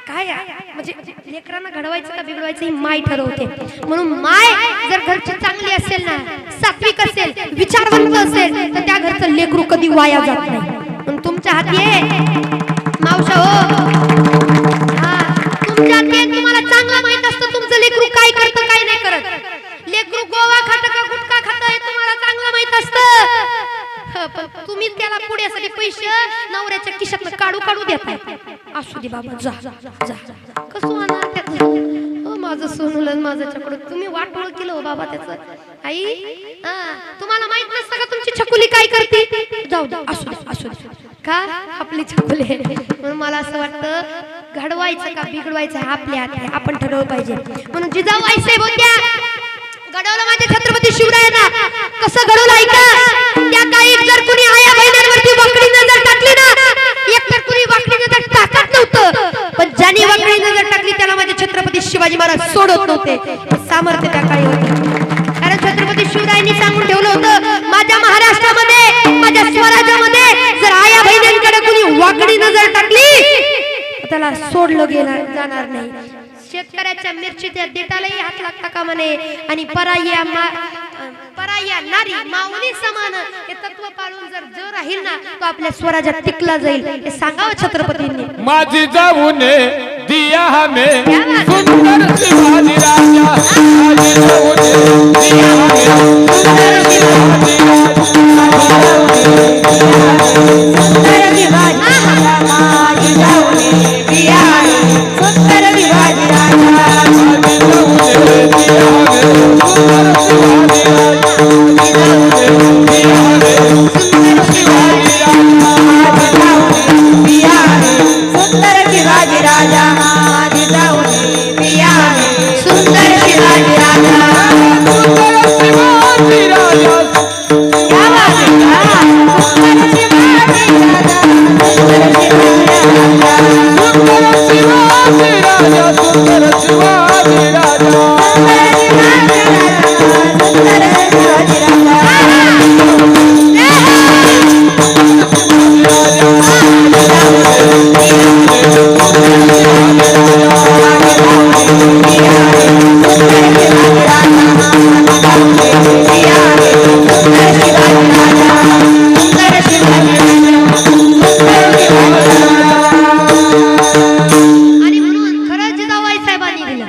काय म्हणजे लेकरांना घडवायचं का बिघडवायचं ही माय ठरवते. म्हणून माय जर घरची चांगली असेल ना, सात्विक असेल, विचारवंत असेल, तर त्या घरचं लेकरू कधी वाया जात नाही. पण तुमच्या हाती आहे मावशा हो, तुमच्या हाती आहे. तुम्हाला चांगलं माहित असतं तुमचं लेकरू काय करतं काय नाही करत. लेकरू गोवा खातं का गुटखा खातं हे तुम्हाला चांगलं माहित असतं. पण तुम्ही त्याला पुढ्यासाठी पैसे नवऱ्याच्या खिशातनं काढू देताय. असू दे बाबा, जा जा कसं होणार त्याचं? हो माझं सोनूलन माझ्याकडून तुम्ही वाटोळ केलं हो बाबा त्याचं. आई तुम्हाला माहित नसतं का तुमची छकुली काय करते? जाऊ जाऊ असू दे का आपली छकुली. म्हणून मला असं वाटतं घडवायचं का बिघडवायचं आपल्या हाती आहे, आपण ठरवलं पाहिजे. म्हणून जिजाऊ आईसाहेब होत्या, घडवलं माझ्या छत्रपती शिवरायांना. कसं घडवलं ऐका. त्या काळी जर कुणी आया बहिणींवरती वाकडी नजर टाकली ना, एकतर कुणी वाकडी नजर टाकत नव्हतं, पण ज्यांनी वाकडी नजर टाकली त्याला माझे छत्रपती शिवाजी महाराज सोडत नव्हते. सामर्थ्य त्या काळी होते. कारण छत्रपती शिवरायांनी सांगून ठेवलं होतं, माझ्या महाराष्ट्रामध्ये, माझ्या स्वराज्यामध्ये जर आया बहिणींकडे कुणी वाकडी नजर टाकली त्याला सोडलं जाणार नाही. शेतकऱ्याच्या मिरचीच्या देठालाही हात लागता कामा नये आणि पराया नारी माऊली समान हे तत्व पाळून जर राहील ना, तो आपल्या स्वराज्यात टिकला जाईल. हे सांगावं छत्रपतींनी. माझी जाऊने दिया हमें सुंदर शिवाजी राजा. माझी जाऊने दिया हमें सुंदर शिवाजी राजा. सुंदर शिवाजी राजा. माझी जाऊने दिया हमें सुंदर शिवाजी राजा. माझी जाऊने दिया हमें सुंदर शिवाजी राजा. माझी जाऊने दिया हमें सुंदर शिवाजी राजा. माझी जाऊने दिया हमें सुंदर शिवाजी राजा. माझी जाऊने दिया हमें सुंदर शिवाजी राजा. सुंदर शिवाजी राजा. क्या बात है. सुंदर शिवाजी राजा. सुंदर शिवाजी राजा. सुंदर शिवाजी राजा. सुंदर शिवाजी राजा. सुंदर शिवाजी आणि म्हणून खरंच जिजाऊ आईसाहेबांनी दिलं.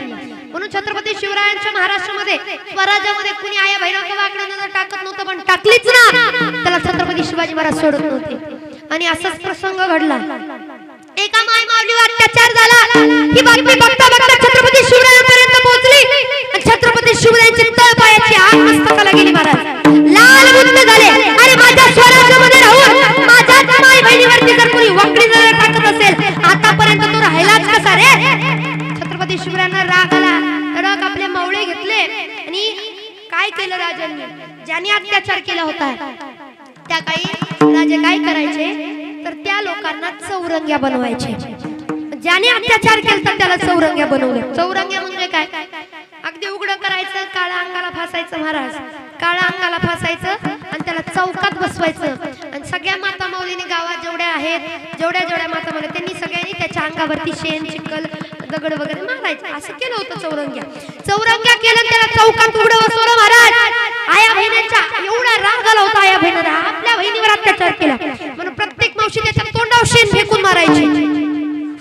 म्हणून छत्रपती शिवरायांच्या महाराष्ट्रामध्ये स्वराज्यामध्ये कुणी आया बहिणांना वाकडे नजर टाकत नव्हतं, पण टाकलीच ना त्याला छत्रपती शिवाजी महाराज सोडत नव्हते. आणि असाच प्रसंग घडला. एका माय माऊलीवर अत्याचार झाला. ही बातमी बघता बघता छत्रपती शिवरायांपर्यंत पोहोचली. छत्रपती शिवरायांची तळपायाची आग मस्तकाला गेली. महाराज लाल बुंद झाले. अरे माझ्या स्वराज्यामध्ये राहून माझ्याच माय बहिणीवरती जर कोणी वाकडी नजर टाकत असेल, आतापर्यंत तो राहिलाच कसा रे? छत्रपती शिवरायांना राग आला. रग आपले मावळे घेतले आणि काय केलं राजांनी? ज्यांनी अत्याचार केला होता त्या काही राजे काय करायचे तर त्या लोकांना चौरंग्या बनवायचे. ज्याने अत्याचार केला त्याला चौरंग्या बनवलं. चौरंग्या म्हणजे काय? अगदी उघडं करायचं, काळा अंगाला फासायचं. महाराज काळा अंगाला फासायचं आणि त्याला चौकात बसवायचं. आणि सगळ्या माता माऊलीने गावात जेवढ्या आहेत, जेवढ्या माता माऊली त्यांनी सगळ्यांनी त्याच्या अंगावरती शेण चिखल दगड वगैरे मारायचं. असं केलं होतं. चौरंग्या केलं, त्याला चौकात उघडं बसवलं. महाराज आया बहिणींच्या एवढा राग आला होता. आया बहिणीला आपल्या बहिणीवर अत्याचार केला म्हणून प्रत्येक मावशी त्याच्या तोंडावर शेण फेकून मारायची.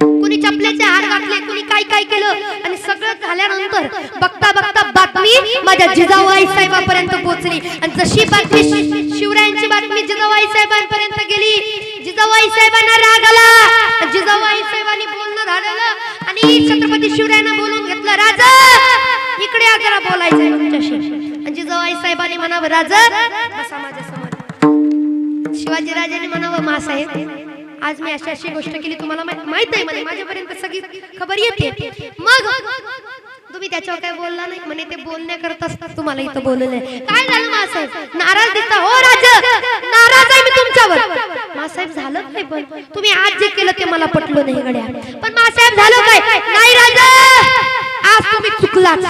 कुणी चपल्याचे हार घातले, कुणी काय केलं. आणि सगळं झाल्यानंतर बघता बघता बातमी माझ्या जिजाऊ आईसाहेबांपर्यंत पोहोचली. आणि जशी बातमी शिवरायांची बातमी जिजाऊ आईसाहेबांपर्यंत गेली, जिजाऊ आईसाहेबांना राग आला. जिजाऊ आईसाहेबांनी या जरा बोलायचंय तुमच्याशी. आणि जिजाबाई साहेबांनी म्हणावं राजा बसा माझ्या समोर. शिवाजी राजांनी म्हणावं मासाहेब आज मी अशी अशी गोष्ट केली तुम्हाला माहित आहे म्हणे माझ्यापर्यंत सगळी खबर येते. मग तुम्ही त्याच्यावर काय बोलला नाही म्हणे ते बोलण्याकरताच तुम्हाला इथं बोललंय. काय झालं मासाहेब नाराज दिसता. हो राजा नाराज आहे मी तुमच्यावर. मासाहेब झालं काय पण तुम्ही आज जे केलं ते मला पटलं नाही गड्या. पण मासाहेब झालं काय नाही राजा आज तुम्ही चुकलात.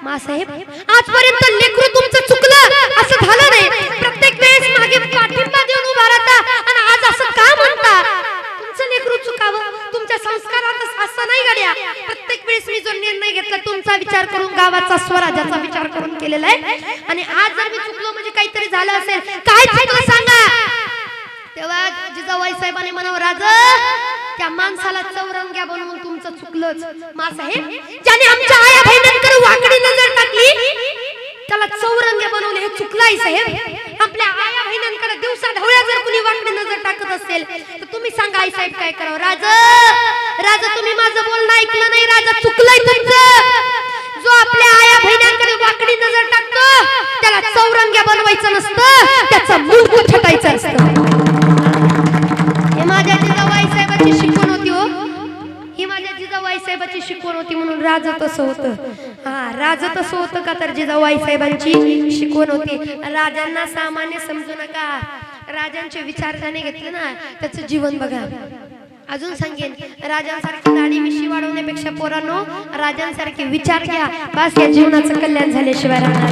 मासाहेब आजपर्यंत लेकरू तुमचं चुकलं असं झालं नाही. प्रत्येक वेळेस मागे पाठिंबा देऊन उभा राहता आणि आज असं का म्हणता तुमचं लेकरू चुकावं. तुमच्या संस्कारात असं नाही गड्या. प्रत्येक वेळेस मी जो निर्णय घेतला तुमचा विचार करून गावाचा स्वराज्याचा विचार करून केलेला आहे. आणि आज जर मी चुकलो म्हणजे काहीतरी झालं असेल काय चुकलं सांगा. तेव्हा जिजाबाई साहेबांनी म्हणावं राजा त्या माणसाला चौरंग्या बनवून तुमचं चुकलंच. मासाहेब ज्याने आमच्या आया बहिणींकडे वाकडी नजर टाकली त्याला चौरंग्या बनवले हे चुकलाय साहेब. आपल्या आया बहिणींकडे दिवसा ढवळ्या जर कुणी वाकडी नजर टाकत असेल तर तुम्ही सांगा आई साहेब काय करावं. राजा तुम्ही माझं बोलणं ऐकलं नाही. राजा चुकलंय तुमचं. जो आपल्या आया बहिणींकडे वाकडी नजर टाकतो त्याला चौरंग्या बनवायचं नसतं त्याचं मुंडकं छटायचं असतं. हे माझ्या जिजाबाई साहेबांची शिकवण होती. हो ही माझ्या जिजाबाई साहेबांची शिकवण होती म्हणून राजा तसं होतं. हा राजा तसं होतं का तर जिजाबाई साहेबांची शिकवण होती. राजांना सामान्य समजू नका. राजांचे विचार ज्याने घेतले ना त्याचं जीवन बघा. अजून सांगेन राजांसारखी दाढी मिशी वाढवण्यापेक्षा पोरांनो राजांसारखे विचार घ्या. बस या जीवनाचं कल्याण झाल्याशिवाय राहणार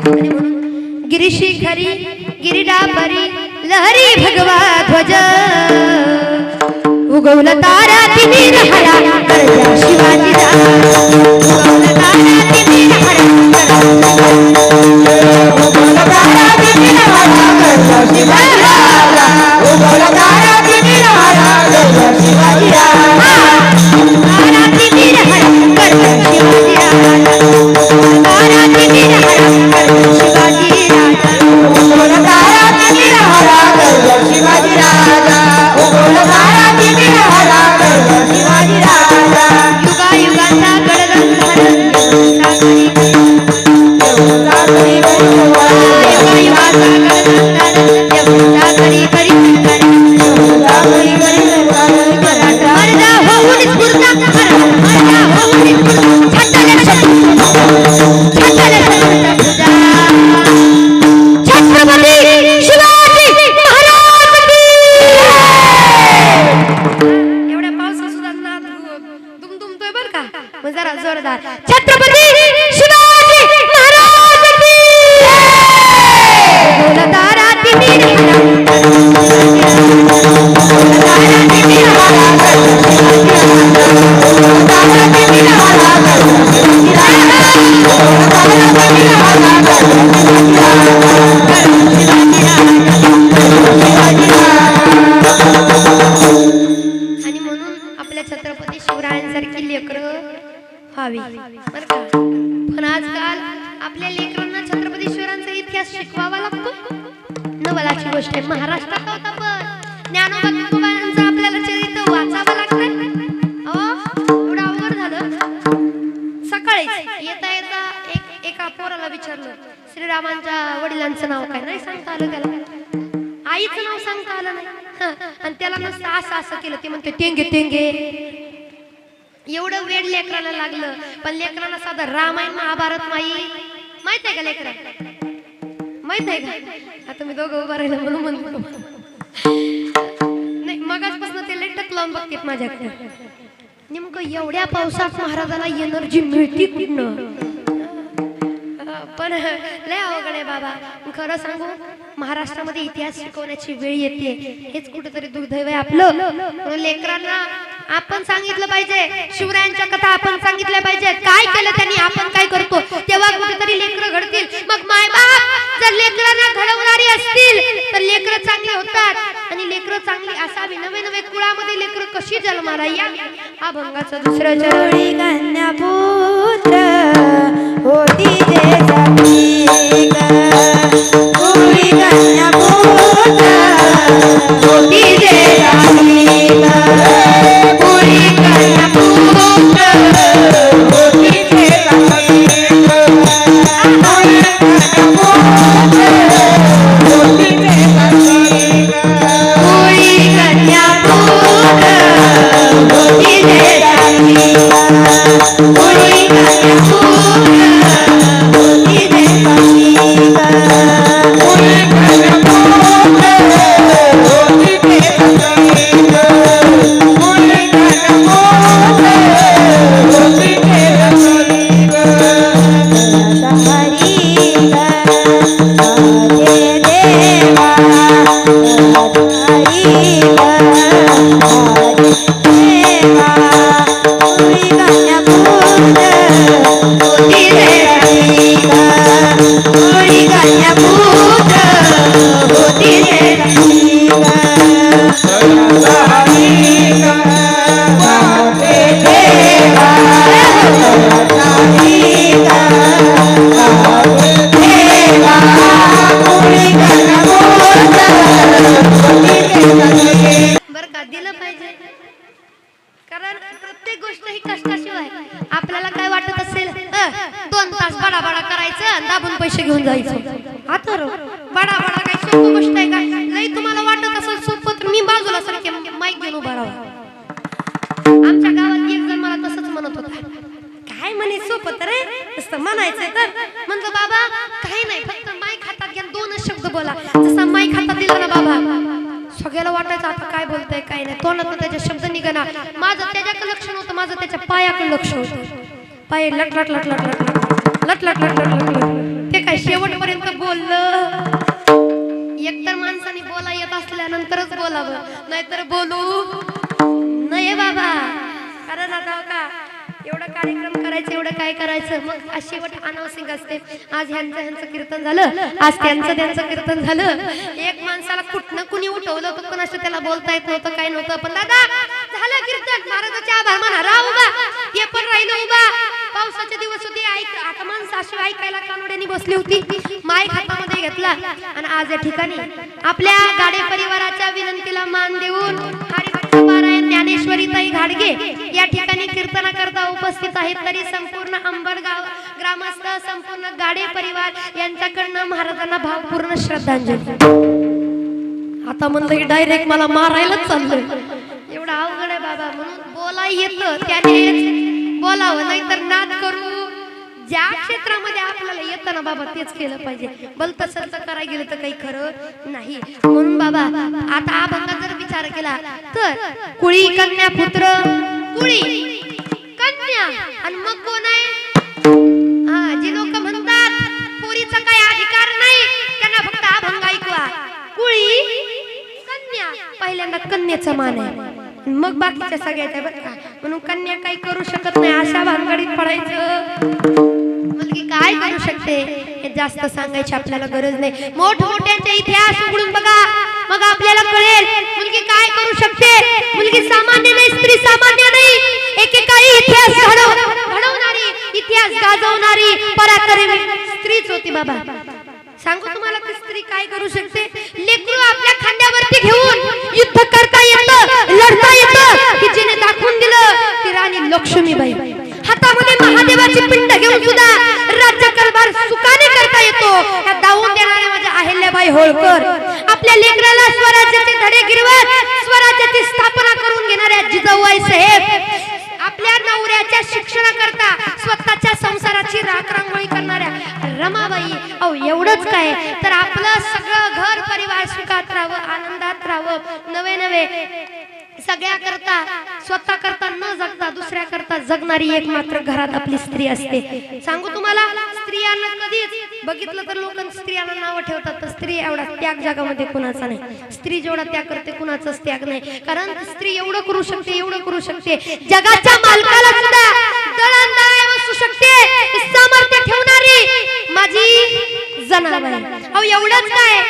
आणि म्हणून गिरीशी खरी गिरिडापरी लहरी भगवा ध्वज उगवलं तारा तिने हरा करजा शिवाजी उगवलं तारा तिने हरा उगवलं तारा तिने हरा करजा शिवाजी उगवलं तारा तिने हरा करजा शिवाजी तारा तिने हरा करजा शिवाजी तारा तिने हरा करजा शिवाजी उगवलं तारा तिने हरा करजा शिवाजी राजा उगवलं तारा तिने हरा करजा शिवाजी राजा युगा युगाचा गडगंधर युगा युगाचा गडगंधर करी करी मरदा होऊन स्फुरता मरदा होऊन छाताले छाताले छत्रपती शिवाजी महाराज की एवढ्या पावसात सुद्धा नाद दुमदुमतोय बर का मग जरा जोरदार छत्रपती शिवाजी महाराज की बोलतारा तिने आणि म्हणून आपल्या छत्रपती शिवरायांसारखी लेकरं व्हावी बरं का. पण आजकाल आपल्या लेकरांना छत्रपती शिवरायांचा इतिहास शिकवावा लागतो. नवलाची गोष्ट आहे. महाराष्ट्रात होता पण ज्ञानोबा तुकोबांचं आपल्याला चरित्र वाचावं लागतंय. एवढं अवघड झालं. सकाळी येता येता एका पोराला विचारलं श्रीरामांच्या वडिलांचं नाव काय. नाही सांगता आलं त्याला. आईचं नाव सांगता आलं नाही. आणि त्याला नुसतं असं असं केलं. ते म्हणते टेंगे टेंगे. एवढं वेळ लेकराला लागलं. पण लेकरांना साधं रामायण महाभारत माहित आहे का लेकरा माहित आहे का. आता मी दोघं उभं राहिलं म्हणून म्हणतो नाही मगाचपासून ते लटक लावून बघतात माझ्याकडे. नेमकं एवढ्या पावसात महाराजाला एनर्जी मिळते कुठनं. पण लय अवघड आहे बाबा. खरं सांगू महाराष्ट्रामध्ये इतिहास शिकवण्याची वेळ येते हेच कुठेतरी दुर्दैव आहे आपलं. लेकरांना आपण सांगितलं पाहिजे. शिवरायांच्या कथा आपण सांगितल्या पाहिजे. काय केलं त्यांनी आपण काय करतो तेव्हा कुठेतरी लेकरं घडतील. मग मायबाप जर लेकरांना घडवणारी असतील तर लेकरं चांगली होतात. आणि लेकरं चांगली असावी. नवे नवे कुळामध्ये लेकरं कशी जन्माला या. अभंगाचं दुसरं चरणी कन्या पुत्र होती जे सखी कुळी कन्या पुत्र होती जे सखी कुळी कन्या पुत्र देवा मुळी गण्यभूत होती रे मुळी गण्यभूत होती रे बर का दिलं पाहिजे, कारण प्रत्येक गोष्ट ही कष्टाशिवाय आपल्याला काय वाटत असेल 2 तास बडा करायचं आणि दाबून पैसे घेऊन जायचं. आता बडा काही सोपी गोष्ट आहे का? लई तुम्हाला वाटत असेल सोपं तर मी बाजूला सारखे माईक घेऊन उभा राहा. आमच्या गावात एक जण मला तसंच म्हणत होता, काय म्हणे सोपं तर नुसतं म्हणायचंय तर. म्हणलं बाबा काही नाही, फक्त माईक हातात घ्या 2च शब्द बोला. जसा माईक हातात दिला ना बाबा सगळ्याला वाटायचं आता काय बोलतोय काय नाही, तोंडातून त्याचे शब्द निघाना. माझं त्याच्याकडे लक्ष नव्हतं, माझं त्याच्या पायाकडे लक्ष होतं. पाय लट लट लट लट लट लट लट लट लट लट ते काय शेवटपर्यंत बोललं. एकतर माणसाने बोला येत असल्यानंतरच बोलावं, नाहीतर बोलू नाही बाबा. कारण आता का एवढा कार्यक्रम करायचं, एवढं काय करायचं, मग शेवट अनाउन्सिंग असते. आज ह्यांचं कीर्तन झालं, आज त्यांचं कीर्तन झालं. एक माणसाला कुठनं कुणी उठवलं होतं पण असं त्याला बोलता येत नव्हतं, काय नव्हतं. पण दादा झालं कीर्तन, महाराजाचे आभार म्हणा, राहा उभा. हे पण राहिलं उभा. पावसाचे दिवस होते, आता माणसं अशी ऐकायला कानोड्यानी बसली होती. माईक हातामध्ये घेतला आणि आज या ठिकाणी आपल्या गाडे परिवाराच्या विनंतीला मान देऊन हरिभक्त पारायण ज्ञानेश्वरीताई घाडगे या ठिकाणी कीर्तना करता उपस्थित आहेत. तरी संपूर्ण अंबरगाव ग्रामस्थ, संपूर्ण गाडे परिवार यांच्याकडनं महाराजांना भावपूर्ण श्रद्धांजली. आता म्हणलं की डायरेक्ट मला मारायलाच चाललंय, एवढं अवघड आहे बाबा. म्हणून बोलाय येतं त्याने बोलावं, नाहीतर नाद करू. ज्या क्षेत्रामध्ये आपल्याला येतं ना बाबा तेच केलं पाहिजे. भलतं सलतं करायला गेलं तर काही खरं नाही. म्हणून बाबा आता अभंगात जर विचार केला तर कुळी कन्या पुत्र, कुळी कन्या आणि मग कोण आहे? जी लोक म्हणतात पोरीचा काही अधिकार नाही त्यांना फक्त अभंग ऐकवा. कुळी कन्या, पहिल्यांदा कन्याचा मान आहे, मग बाकीच्या सगळ्याच्या बरं का. म्हणून कन्या काही करू शकत नाही अशा भानगडीत पडायचं. मुलगी काय करू शकते हे जास्त सांगायची आपल्याला गरज नाही. मोठमोठ्यांचे इतिहास उघडून बघा, मग आपल्याला कळेल मुलगी काय करू शकते. मुलगी सामान्य नाही, स्त्री सामान्य नाही. एकेकाळी इतिहास घडवणारी, इतिहास गाजवणारी पराक्रमी स्त्रीच होती बाबा. सांगू तुम्हाला की स्त्री काय करू शकते. लेकरू आपल्या खांद्यावरती घेऊन युद्ध करता येतं, लढता येतं. की जिने दाखवून दिलं की राणी लक्ष्मीबाई हातामध्ये महादेवाची पिंड घेऊन सुद्धा राज्यकारभार सुखाने करता येतो. ह्या दावून देणाऱ्या माझ्या अहिल्याबाई होळकर, आपल्या लेकराला स्वराज्याचे धडे गिरवत स्वराज्याची स्थापना करून घेणाऱ्या जिजाऊबाई साहेब, आपल्या नवऱ्याच्या शिक्षणाकरता स्वतःच्या संसाराची राखरांगोळी करणाऱ्या रमाबाई. अहो एवढंच काय तर आपलं सगळं घर परिवार सुखात राहावं, आनंदात राहावं, नवे नवे सगळ्या करता स्वतः करता न जगता दुसऱ्या करता जगणारी एक मात्र घरात आपली स्त्री असते. सांगू तुम्हाला स्त्रियांना कधीच बघितलं तर लोक स्त्रियांना नाव ठेवतात, तर स्त्री एवढा त्याग जगामध्ये कुणाचा नाही. स्त्री जेवढा त्याग करते कुणाचाच त्याग नाही. कारण स्त्री एवढं करू शकते, एवढं करू शकते, जगाच्या मालकाला सुद्धा दळणदाळ बसू शकते. सामर्थ्य ठेवणारी माझी जनाबाई. अहो एवढंच काय,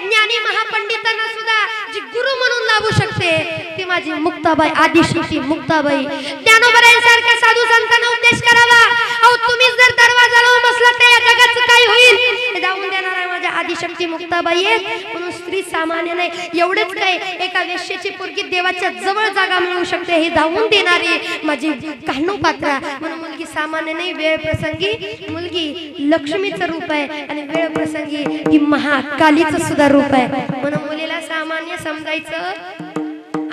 ज्ञानी महापंडितांना सुद्धा जी गुरु म्हणून लाभू शकते ती माझी मुक्ताबाई, आदिशक्ती मुक्ताबाई. ज्ञानोबरायांसारख्या साधू संतांना उपदेश करावा. अहो तुम्ही जर दरवाजा लावून बसला तर या जगाचं काय होईल हे जाऊन देणारा माझ्या आदिशक्ती मुक्ताबाई आहे. म्हणून स्त्री सामान्य नाही. एवढेच काय, एका वेश्येची पोरगी देवाच्या जवळ जागा मिळवू शकते हे जाऊन देणारी माझी कान्होपात्रा. म्हणून मुलगी सामान्य नाही, वेळ प्रसंगी मुलगी लक्ष्मीचं रूप आहे आणि वेळ प्रसंगी ती महाकालीचं सुद्धा रूप आहे. म्हणून मुलीला सामान्य समजायचं.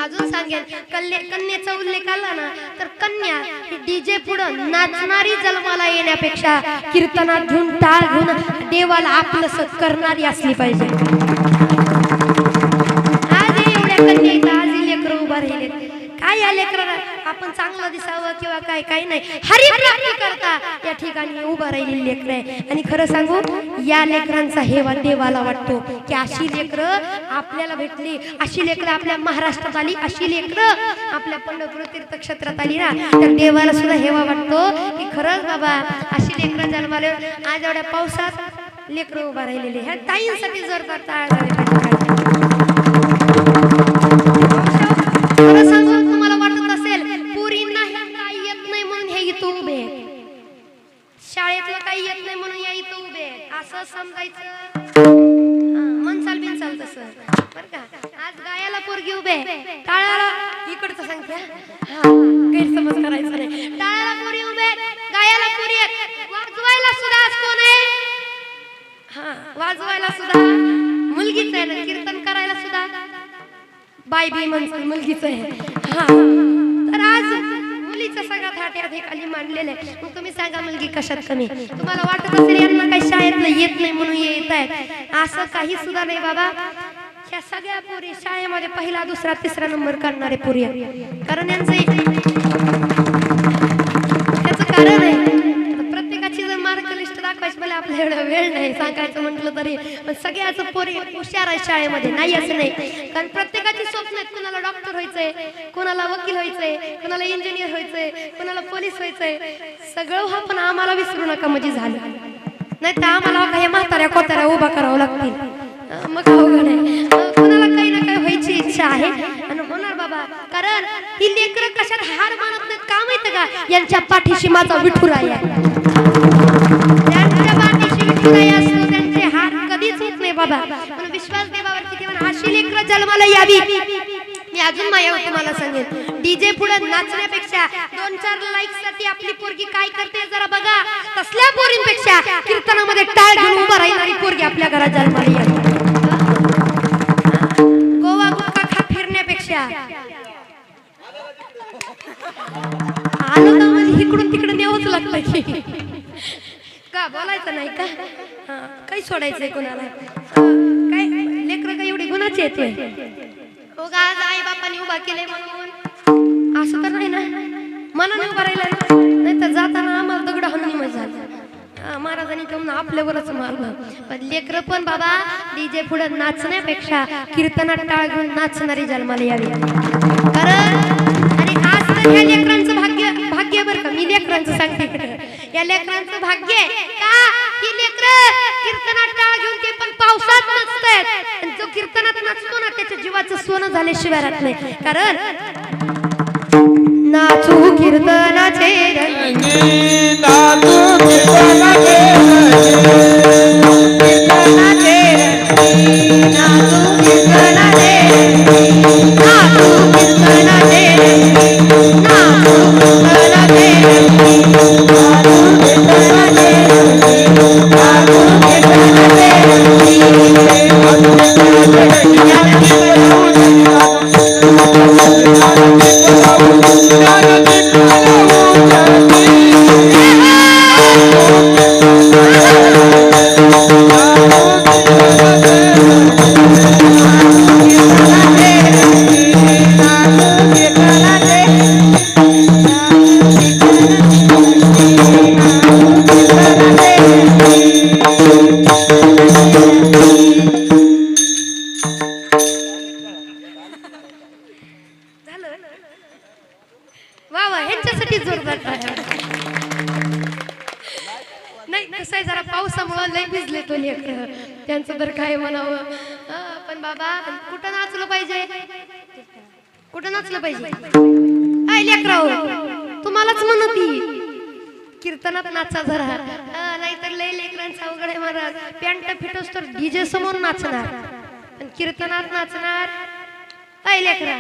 अजून सांगेन, कन्याचा उल्लेख आला ना तर कन्या ही डीजे पुढं नाचणारी जन्माला येण्यापेक्षा कीर्तनात घेऊन टाळ घेऊन देवाला आपलंसं करणारी असली पाहिजे. आज एवढ्या कन्या इथं आज लेकरं उभा राहिले, काय या लेकराला आपण चांगलं दिसावं किंवा काय काही नाही, हरिप्राप्ती करता या ठिकाणी उभं राहिलेली लेकर आहे. आणि खरं सांगू, या लेकरांचा हेवा देवाला वाटतो की अशी लेकरं आपल्याला भेटली, अशी लेकरं आपल्या महाराष्ट्रात आली, अशी लेकरं आपल्या पंढरपूर तीर्थक्षेत्रात आली ना, तर देवाला सुद्धा हेवा वाटतो की खरंच बाबा अशी लेकरं जन्माला. आज एवढ्या पावसात लेकरं उभा राहिलेले, ह्या ताईंसाठी जोरदार टाळ्या झाल्या पाहिजे. खरं सांगू, तुम्हाला वाटत असेल पोरींना हे काही येत नाही म्हणून हे इथं उभे आहेत, शाळेतलं काही येत नाही म्हणून या इथं उभे आहेत, असं समजायचं. मनसाल बिनसाल तसं बरं का. आज गायाला पोरगी उभे, टाळाला इकडचं सांगते, गैरसमज करायचं नाही. टाळाला पोरी उभे, गायाला पोरी आहेत, वाजवायला सुद्धा आज कोण आहे? वाजवायला सुद्धा मुलगीच आहे ना, कीर्तन करायला सुद्धा बाय बी म्हणून मुलगीच आहे. तर आज मुलीचा सगळा थाट या ठिकाणी मांडलेला आहे. मग तुम्ही सांगा मुलगी कशात कमी? तुम्हाला वाटत असेल यांना काही शाळेतलं येत नाही म्हणून येत आहेत, असं काही सुद्धा नाही बाबा. ह्या सगळ्या पोरी शाळेमध्ये पहिला दुसरा तिसरा नंबर काढणारे पोरी आहेत. कारण यांचं कारण आहे, प्रत्येकाची जर मार्क लिस्ट दाखवायची मला आपल्या एवढा वेळ नाही सांगायचं म्हटलं तरी, पण सगळ्याच पोरी हुशार आहे शाळेमध्ये, नाही असं नाही. कारण प्रत्येकाची स्वप्न आहेत, कोणाला डॉक्टर व्हायचंय, कोणाला वकील व्हायचंय, कोणाला इंजिनियर व्हायचंय, कोणाला पोलीस व्हायचंय, सगळं हा. पण आम्हाला विसरू नका म्हणजे झालं, नाही तर आम्हाला काही म्हाताऱ्या कोताऱ्या उभा करावं लागतील, मग अवघड आहे. कोणाला काही ना काही व्हायची इच्छा आहे आणि होणार बाबा. कारण ही लेकरं कशात हार मानत नाहीत का माहिती का? यांच्या पाठीशी माझा विठुराय आहे, त्यांच्या पाठीशी विठुराय असतो, त्यांचे हार कधीच होत नाही बाबा. पण विश्वास देवावरती ठेवून अशी लेकरं जन्माला यावी. मी अजून माझ्या तुम्हाला सांगेन, डीजे पुढे नाचण्यापेक्षा 2-4 लाईक साठी आपली पोरगी काय करते जरा बघा. तसल्या पोरींपेक्षा कीर्तनामध्ये टाळ घेऊन उभा राहणारी पोरगी आपल्या घरात जन्माला यावी. गोवा गुटखा खा फिरण्यापेक्षा आलो ना म्हणजे इकडून तिकडे नेऊच लागतं की का बोलायचं नाही का? काही सोडायचंय कोणाला? काय लेकरं काय एवढी गुणाची येते? आज आई बापाने उभा केलंय म्हणून असं तर नाही ना, मनाने उभा राहिला, नाही तर जाताना आम्हाला दगड हाणून मजा झाली, महाराजांनी घेऊन आपल्यावरच मारलं. पण लेकरं पण बाबा डीजे पुढे नाचण्यापेक्षा कीर्तनात टाळ घेऊन नाचणारी जन्माला यावी. कारण आणि आज तर ह्या लेकरांचं भाग्य बरं का, मी लेकरांचं सांगते, या लेकरांचं भाग्य का ही लेकरं कीर्तनात टाळ घेऊन ते पण पावसात नाचतायत. आणि जो कीर्तनात नाचतो ना त्याच्या जीवाचं सोनं झाल्याशिवाय राहत नाही. कारण नाचू कीर्तनाचे रंगी, नाचू कीर्तनाचे रंगी, नाचू कीर्तनाचे रंगी, नाचू कीर्तनाचे रंगी, नाचू कीर्तनाचे रंगी, नाचू कीर्तनाचे रंगी, नाचू कीर्तनाचे नाही कसं आहे, जरा पावसामुळे लय भिजले तो लेकरं, त्यांचं तर काय म्हणावं. पण बाबा कुठं नाचलं पाहिजे, कुठं नाचलं पाहिजे? आय लेकराव तुम्हालाच म्हणती कीर्तनात नाचा जरा, नाहीतर लय लेकरांचा अवघड आहे महाराज. पॅन्ट फिटोस तर डीजे समोर नाचणार आणि कीर्तनात नाचणार. आय लेकरा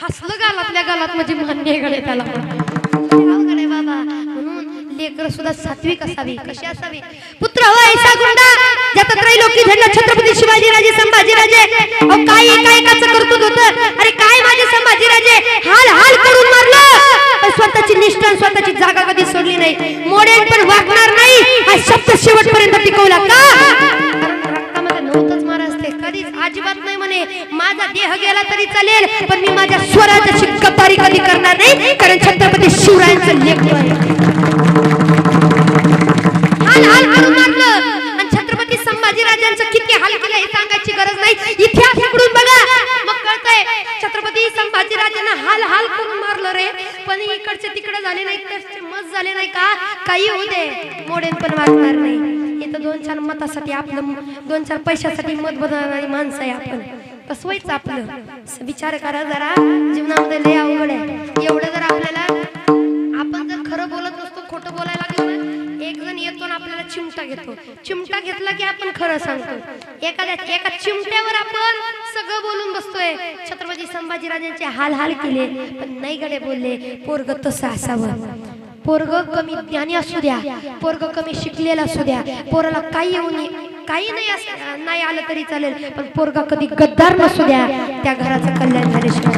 हसलं गालातल्या गालात म्हणजे मान्य गडे त्याला अवघड आहे बाबा. म्हणून लेकर सुद्धा सात्विक असावी. कशी असावी? पुत्र हो ऐसा गुंडा ज्याचा त्रैलोकी झेंडा छत्रपती शिवाजीराजे संभाजीराजे. अहो काय एकाचं कर्तृत्व होतं. अरे काय माझे संभाजीराजे हाल हाल करून मारलं, स्वतःची निष्ठा स्वतःची जागा कधी सोडली नाही. मोडेल पण वागणार नाही हा शब्द शेवटपर्यंत टिकवला का? रक्तामध्ये नव्हतंच महाराज ते कधीच अजिबात अजिबात नाही म्हणे. माझा देह गेला तरी चालेल, पण मी माझ्या स्वराज्याची गद्दारी कधी करणार नाही, कारण छत्रपती शिवरायांचं लेकरू आहे. हाल हाल करून मारलं आणि छत्रपती संभाजीराजांचं किती हाल केलं हे सांगायची गरज नाही. इतिहास उघडून बघा, मग कळतंय छत्रपती संभाजीराजांना हाल हाल करून मारलं रे, पण इकडचे तिकडे झाले नाही, त्याचे मत झाले नाही का? काही होऊ दे, मोडेन पण वाटणार नाही. इथं 2-4 मतासाठी आपलं, 2-4 पैशासाठी मत बदलणारी माणसं आहे आपण. कसं व्हायचं आपलं? विचार करा जरा, जीवनामध्ये लय अवघड आहे. एवढं जर आपल्याला, आपण जर खरं बोलत नसतो, खोटं बोलायला लागलो ना, एक जण येतो ना आपल्याला चिमटा घेतो. चिमटा घेतला की आपण खरं सांगतो. एका चिमट्यावर आपण सगळं बोलून बसतोय. छत्रपती संभाजीराजांचे हाल हाल केले, पण नाही गडे बोलले पोरग तसं असावं. पोरग कमी ज्ञानी असू द्या, पोरग कमी शिकलेला असू द्या, पोराला काही येऊ नये, काही नाही आलं तरी चालेल, पण पोरगा कधी गद्दार नसू द्या. त्या घराचं कल्याण झाल्याशिवाय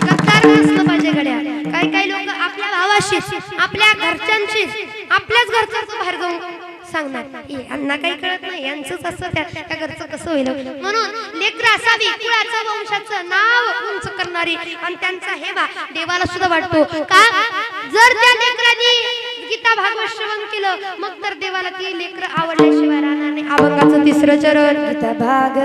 गद्दार नसलं पाहिजे गड्या. काही लोक आपल्या भावाशी, आपल्या घरच्यांशी, आपल्याच घरच्याचं बाहेर जाऊन सांगणार, यांना काही कळत नाही, यांचंच असं त्या घरचं कसं होईल. म्हणून लेकरं असावी कुळाचं वंशाचं नाव उंच करणारी, आणि त्यांचा हेवा देवाला सुद्धा वाटतो का? जर त्या लेकरांनी गीता भागवत श्रवण केलं, मग तर देवाला ती लेकरं आवडल्याशिवाय राहणार नाही. अभंगाचं 3रं चरण. गीता भागवत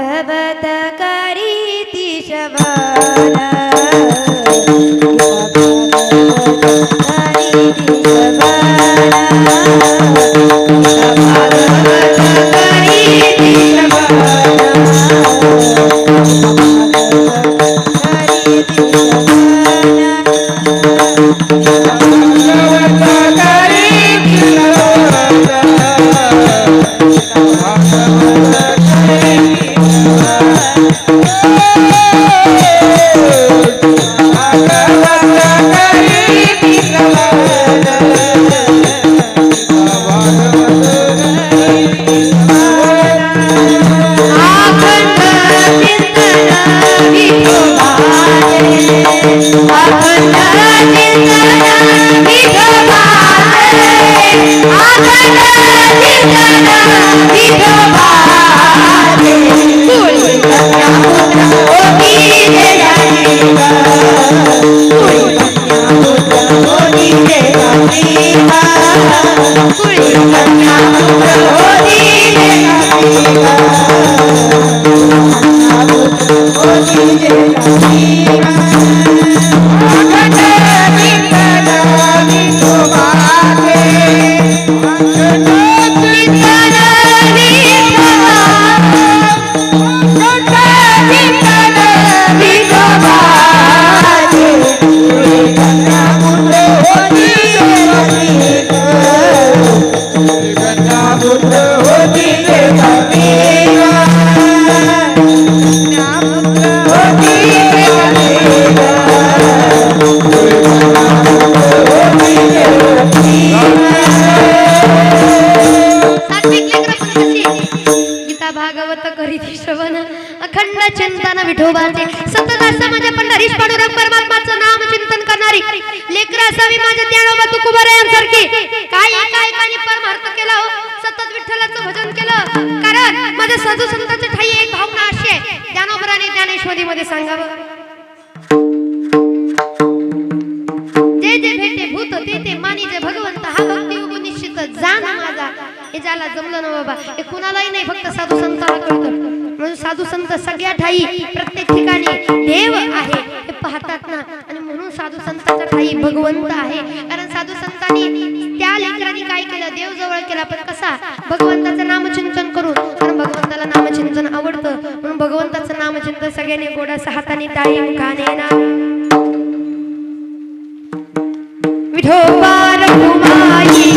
करी ती श्रवण, विठोबाचे सतत असं माझ्या पंढरीश पांडुरंग परमात्माचं नाम चिंतन करणारी लेकरं असावी माझ्या ज्ञानोबा तुकोबारायांसारखी. काय एकाएकाने परमार्थ केला हो, सतत विठ्ठलाचं भजन केलं. कारण माझ्या साधू संतांच्या ठाई एक भावना अशी आहे, ज्ञानोबराने ज्ञानेश्वरी मध्ये सांगावं, जे जे भेटे भूत ते मानी जे भगवंत हा भक्ती योग निश्चित जाण माझा. हे ज्याला जमलं ना बाबा, हे कुणालाही नाही, फक्त साधू संतांना कळतं. म्हणून साधू संत सगळ्या ठाई प्रत्येक ठिकाणी देव आहे हे पाहतात ना, आणि म्हणून साधू संतांच्या ठाई भगवंत आहे. कारण साधू संतांनी त्या लेकरांनी काय केलं, देव जवळ केला, पण कसा? भगवंताचं नामचिंतन करून. कारण भगवंताला नामचिंतन आवडतं, म्हणून भगवंताचं नामचिंतन सगळ्यांनी गोडाच्या हाताने टाळी मुखाने ना विठोबा रघुमाई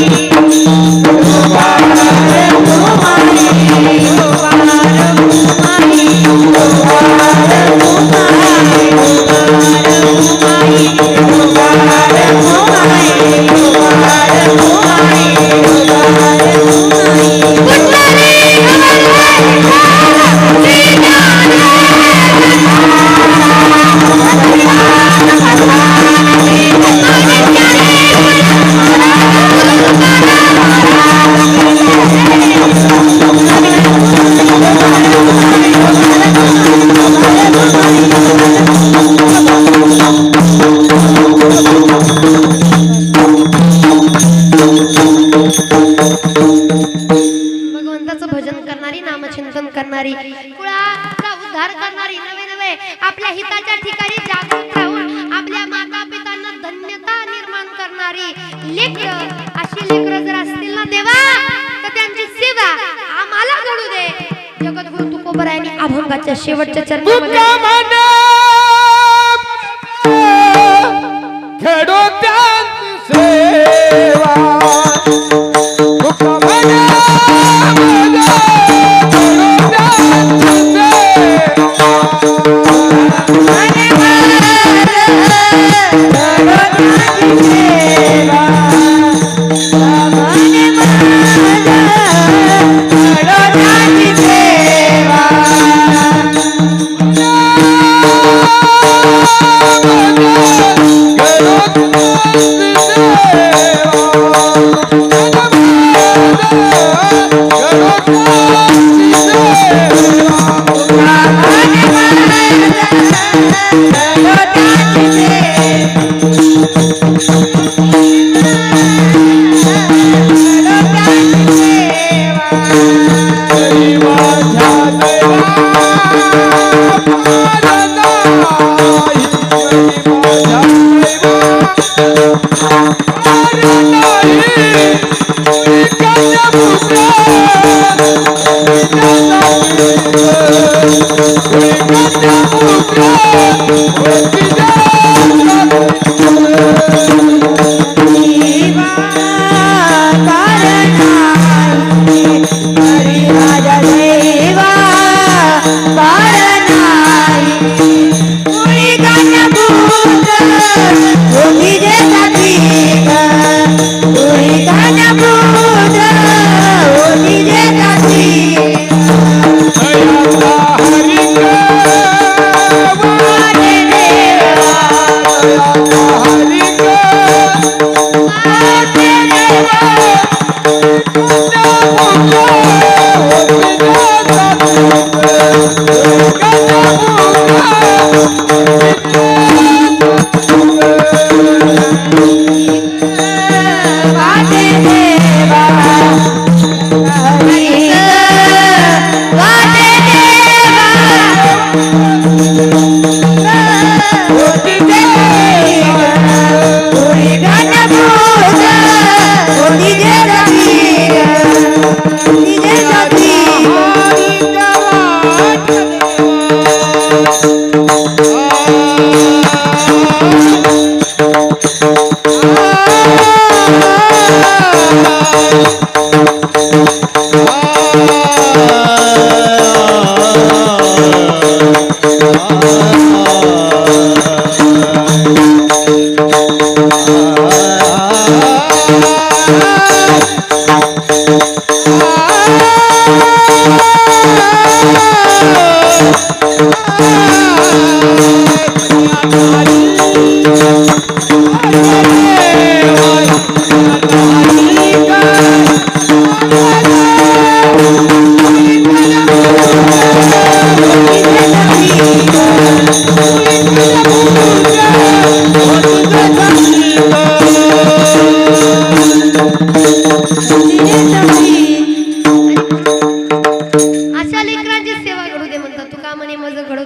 आपल्या हिताच्या ठिकाणी जागृत राहून आपल्या माता पितांना धन्यता निर्माण करणारी लेकरं, अशी लेकरं जर असतील ना देवा, तर त्यांची सेवा आम्हाला घडू दे. जगद्गुरु तुकोबरायांनी अभंगाच्या शेवटच्या चरणामध्ये घडो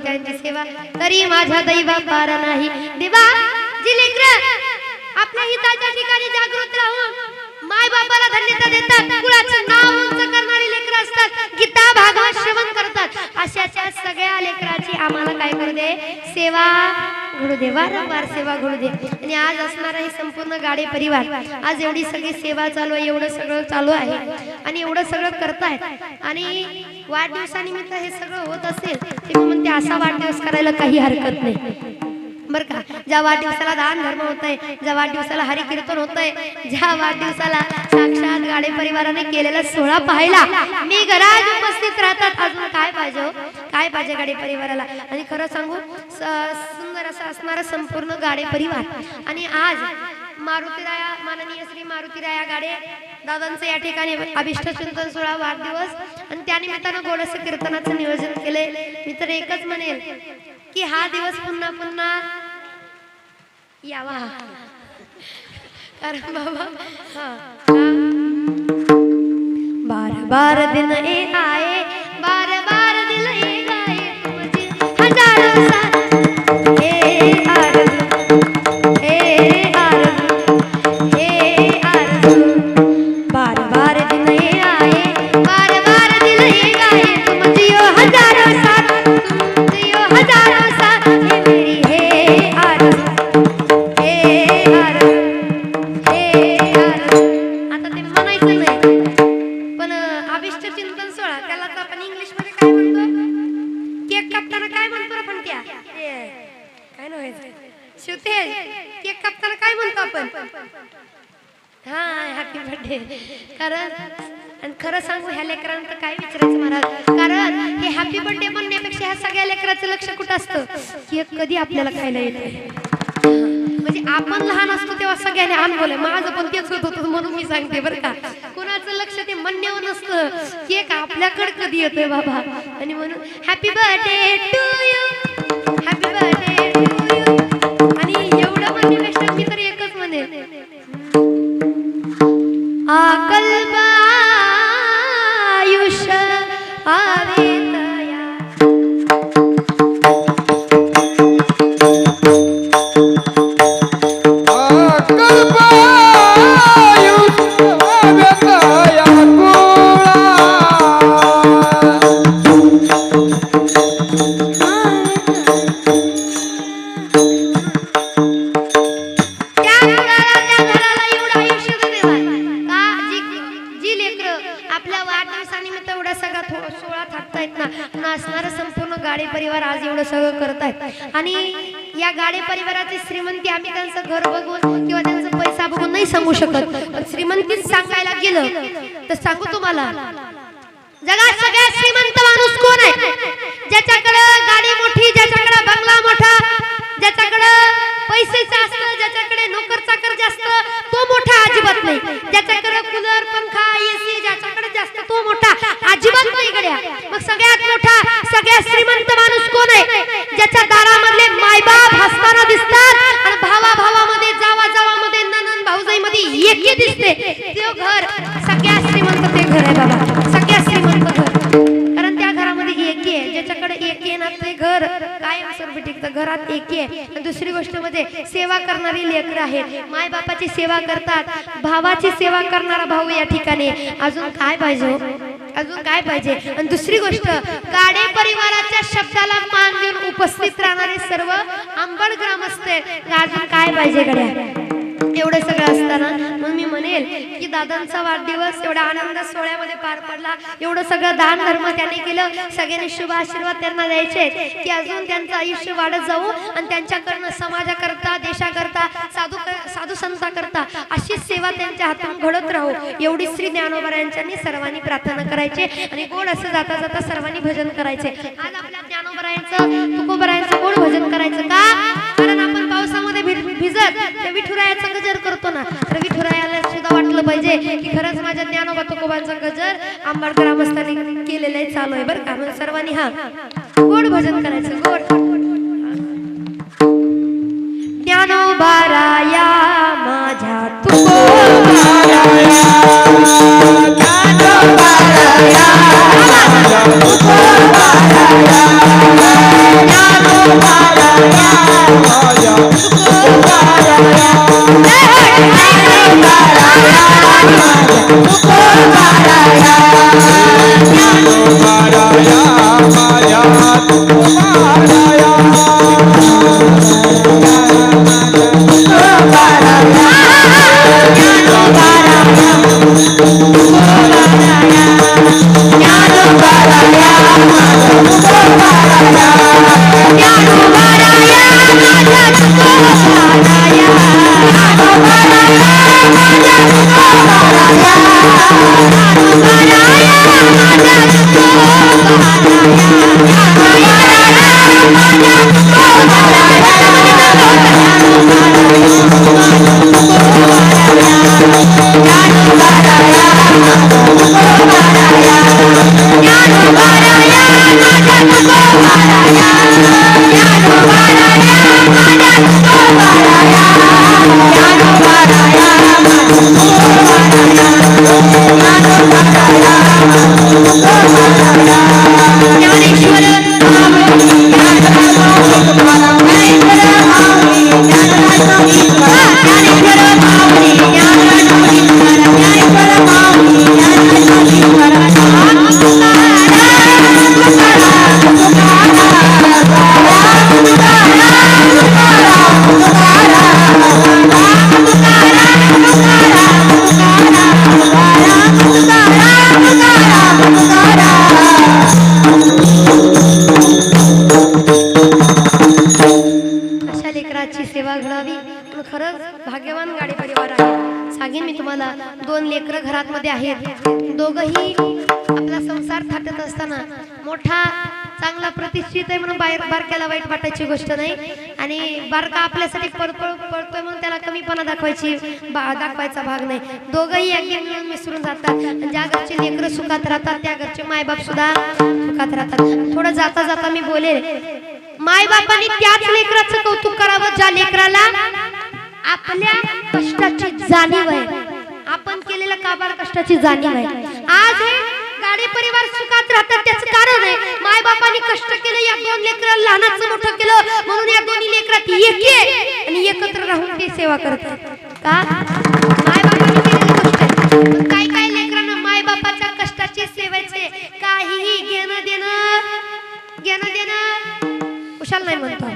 त्यांची सेवा तरी माझ्या दैवा पार नाही. देवा, जी लेकरं आपल्या हिताच्या ठिकाणी जागृत राहून माय बापाला धन्यता देतात, कुळाचं नाव उंच करणारी लेकरं असतात, गीता भागवत श्रवण करतात, अशाच्या सगळ्या लेकराची आम्हाला काय करू दे, सेवा घडू दे, वारंवार सेवा घडू दे. आणि आज असणारा हे संपूर्ण गाडे परिवार, आज एवढी सगळी सेवा चालू आहे, एवढं सगळं चालू आहे आणि एवढं सगळं करतायत. आणि वाढदिवसानिमित्त हे सगळं होत असेल ते मी म्हणते असा वाढदिवस करायला काही हरकत नाही बर का. ज्या वाढदिवसाला दान धर्म होत आहे, ज्या वाढदिवसाला हरी कीर्तन होत आहे, ज्या वाढदिवसाला साक्षात गाडे परिवाराने केलेला सोहळा पाहायला मी घरात उपस्थित राहतात, अजून काय पाहिजे हो, काय पाहिजे गाडे परिवाराला. आणि खरं सांगू, सुंदर असं असणारा संपूर्ण गाडे परिवार. आणि आज मारुतीराया, माननीय श्री मारुतीराया गाडे दादांचं या ठिकाणी अभिष्ट चिंतन सोहळा वाढदिवस, आणि त्यानिमित्तानं गोडस कीर्तनाचं नियोजन केले. मी तर एकच म्हणेल की हा दिवस पुन्हा पुन्हा यावा, कारण बाबा बार बार दिन आए, बार बार दिल गाए, हजारों शिवते केक कापताना काय म्हणतो आपण? हा हॅपी बर्थडे. कारण आणि खरं सांगू ह्या लेकरांना काय विचारायचं महाराज, कारण हे हॅपी बर्थडे म्हणण्यापेक्षा ह्या सगळ्या लेकराचं लक्ष कुठं असतं? केक कधी आपल्याला खायला येते. म्हणजे आपण लहान असतो तेव्हा सगळ्यांनी अनुभवलंय, माझं पण तेच होत होतं म्हणून मी सांगते बरं का. कोणाचं लक्ष ते म्हणण्यावर नसतं, केक आपल्याकडे कधी येतोय बाबा. आणि म्हणून happy birthday to you, happy birthday to you. आणि एवढं म्हणण्यापेक्षा मी तर एकच म्हणेन, आकल्प आयुष्य आवे तया. नाचणारा संपूर्ण गाडे परिवार आज एवढं सगळं करतायत. आणि या गाडे परिवाराची श्रीमंती आम्ही त्यांचं घर बघून किंवा त्यांचा पैसा बघून नाही सांगू शकत, पण श्रीमंतीच सांगायला गेलं तर सांगू तुम्हाला, जगात सगळ्यात श्रीमंत माणूस कोण आहे? ज्याच्याकडे गाडी मोठी, ज्याच्याकडे बंगला मोठा, ज्याच्याकडे पैसे जास्त, ज्याच्याकडे नोकर चाकर जास्त, तो मोठा अजिबात नाही. ज्याच्याकडे कूलर पंखा एसी ज्याच्याकडे जास्त, तो मोठा अजिबात नाही गड्या. मग सगळ्यात मोठा सगळ्यात श्रीमंत माणूस कोण आहे? ज्याच्या दारामधले मायबाप हसताना दिसतात आणि भावा भावामध्ये, जावा जावामध्ये, ननन भाऊजाईमध्ये एकी दिसते, ते घर सगळ्यात श्रीमंत ते घर आहे बाबा, सगळ्यात श्रीमंत घर. कारण त्या घरामध्ये एकी आहे, ज्याच्याकडे एकी आहे ना ते घर कायम स्वरूपी टिकतं. घरात एकी आहे. आणि दुसरी गोष्ट म्हणजे सेवा करणारी लेकरं आहेत, माय बापाची सेवा करतात, भावाची सेवा करणारा भाऊ या ठिकाणी. अजून काय पाहिजे? अजून काय पाहिजे? आणि दुसरी गोष्ट, गाडे परिवाराच्या शब्दाला मान देऊन उपस्थित राहणारे सर्व अंबड ग्रामस्थ. अजून काय पाहिजे गड्या? एवढं सगळं असताना मग मी म्हणेल की दादांचा वाढदिवस एवढा आनंद सोहळ्यामध्ये पार पडला, एवढं सगळं दान धर्म त्याने केलं, सगळ्यांनी शुभ आशीर्वाद त्यांना द्यायचे की अजून त्यांचं आयुष्य वाढत जाऊ आणि त्यांच्याकडनं समाजाकरता, देशाकरता, साधू संतांकरता अशीच सेवा त्यांच्या हातून घडत राहू, एवढी श्री ज्ञानोबा यांच्यानी सर्वांनी प्रार्थना करायचे. आणि गोड असं जाता जाता सर्वांनी भजन करायचे. आज आपल्या ज्ञानोबरायांचं, तुकोबरायांचं गोड भजन करायचं का? कारण आपण पावसामध्ये भिजत त्या विठुरायाचा गजर करतो ना, तर विठुरायाला सुद्धा वाटलं पाहिजे की खरंच माझ्या ज्ञानोबा तुकोबांचा गजर आंबड ग्रामस्थांनी केलेलं आहे, चालू आहे बरं का. म्हणून सर्वांनी हा गोड भजन करायचं. गोड ज्ञानोबाराया माझ्या तुकोबाराया, ज्ञानोबाराया माझ्या तुकोबाराया, ज्ञानोबाराया माझ्या तुकोबाराया, Bye. लेकराची सेवा घडावी. पण खरंच भाग्यवान गाडी परिवार आहे. सांगेन मी तुम्हाला, 2 लेकरं घरात मध्ये आहेत. दोघंही आपला संसार थाटत असताना मोठा चांगला प्रतिष्ठित आहे म्हणून बारक्याला वाईट वाटायची गोष्ट नाही. आणि बारका आपल्यासाठी पळतोय म्हणून त्याला कमीपणा दाखवायचा भाग नाही. दोघंही अगदी मिळून मिसळून जातात. ज्या घरचे लेकरं सुखात राहतात त्या घरचे मायबाप सुद्धा सुखात राहतात. थोडं जाता जाता मी बोलेल, मायबापांनी त्याच लेकराचं कौतुक करावं ज्या लेकराला आपल्या कष्टाची जाणीव आहे, आपण केलेल्या काबार कष्टाची जाणीव आहे. आज हे गाडी परिवार सुखात राहतात त्याचं कारण आहे मायबापांनी कष्ट केलं. या 2 लेकराला लहानाचं मोठं केलं म्हणून या दोन्ही लेकरात एक आहे आणि एकत्र राहून ते सेवा करतात. का मायबापांनी केलेली गोष्ट आहे. पण काही लेकरांना मायबापाच्या कष्टाची सेवेचे काहीही घेणं देणं कुशाल नाही म्हणतो.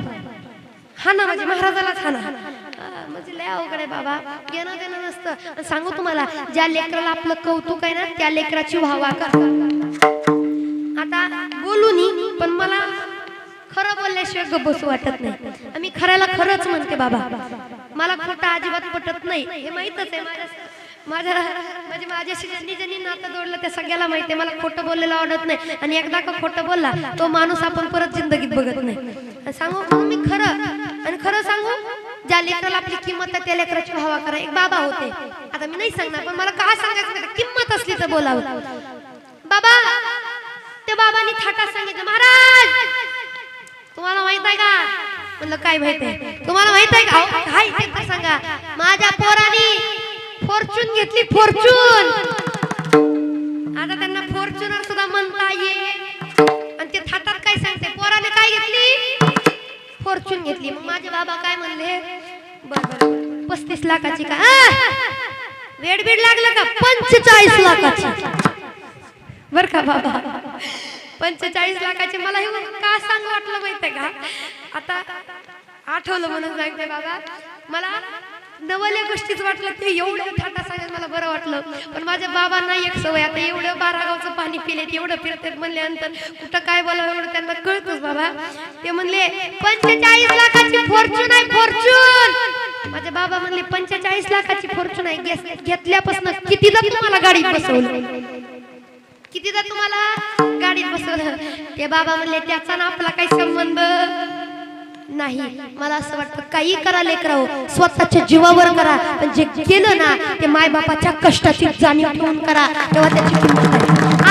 हा ना म्हणजे महाराजालाच हा ना म्हणजे लय अवघड आहे बाबा. घेणं देणं नसतं. सांगू तुम्हाला, ज्या लेकराला आपलं कौतुक आहे ना त्या लेकराची वाहवा कर. आता बोलूनी पण मला खरं बोलल्याशिवाय गप्प बसू वाटत नाही. मी खऱ्याला खरंच म्हणते बाबा. मला खोटं अजिबात पटत नाही, हे माहीतच आहे. म्हणजे माझ्याशी ज्यांनी नातं जोडलं त्या सगळ्याला माहिती आहे मला खोटं बोललेलं आवडत नाही. आणि एकदा का खोटं बोलला तो माणूस आपण परत जिंदगीत बघत नाही. सांगू म्हणून मी खरं सांगू, ज्या लेकराला आपली किंमत आहे त्या लेकराची भावा करा. एक बाबा होते, आता मी नाही सांगणार पण मला काय सांगायचं, किंमत असली तर बोलावं. बाबा, त्या बाबांनी थाटा सांगितलं, महाराज तुम्हाला माहित आहे का? म्हणलं काय माहित आहे तुम्हाला, माहित आहे का? काय ते सांगा. माझ्या पोरानी फॉर्च्यून घेतली, फॉर्च्यून. आता त्यांना फॉर्च्युनर सुद्धा म्हणता येईल. आणि ते थाटात काय सांगते, पोराने काय घेतली? फॉर्च्यून घेतली. मग माझे बाबा काय म्हणले, बरं 35 लाखाची का? वेड बीड लागलं का? 45 लाखाची. बर का बाबा, 45 लाखाची. मला हे का सांग वाटलं माहितीये का? आता आठवलं म्हणून सांगते बाबा. मला नवल्या गोष्टीच वाटलं की एवढं थाटा सांगायला मला बरं वाटलं. पण माझ्या बाबांना एक सवय, आता एवढं 12 गावचं पाणी पिले, एवढं फिरतात म्हणल्यानंतर कुठं काय बोलावं एवढं त्यांना कळतच बाबा. ते म्हणले 45 लाखाची फॉर्च्यून आहे, फॉर्च्यून. माझे बाबा म्हणले 45 लाखाची फॉर्च्यून आहे. घेतल्यापासून कितीदा तुम्हाला गाडीत बसवलं, कितीदा तुम्हाला गाडीत बसवलं? ते बाबा म्हणले त्याचा ना आपला काही संबंध नाही. मला असं वाटतं काही करा लेकराओ, स्वतःच्या जीवावर करा, पण जे केलं ना ते मायबापाच्या कष्टाची जाणीव ठेवून करा, तेव्हा त्याची किंमत आहे.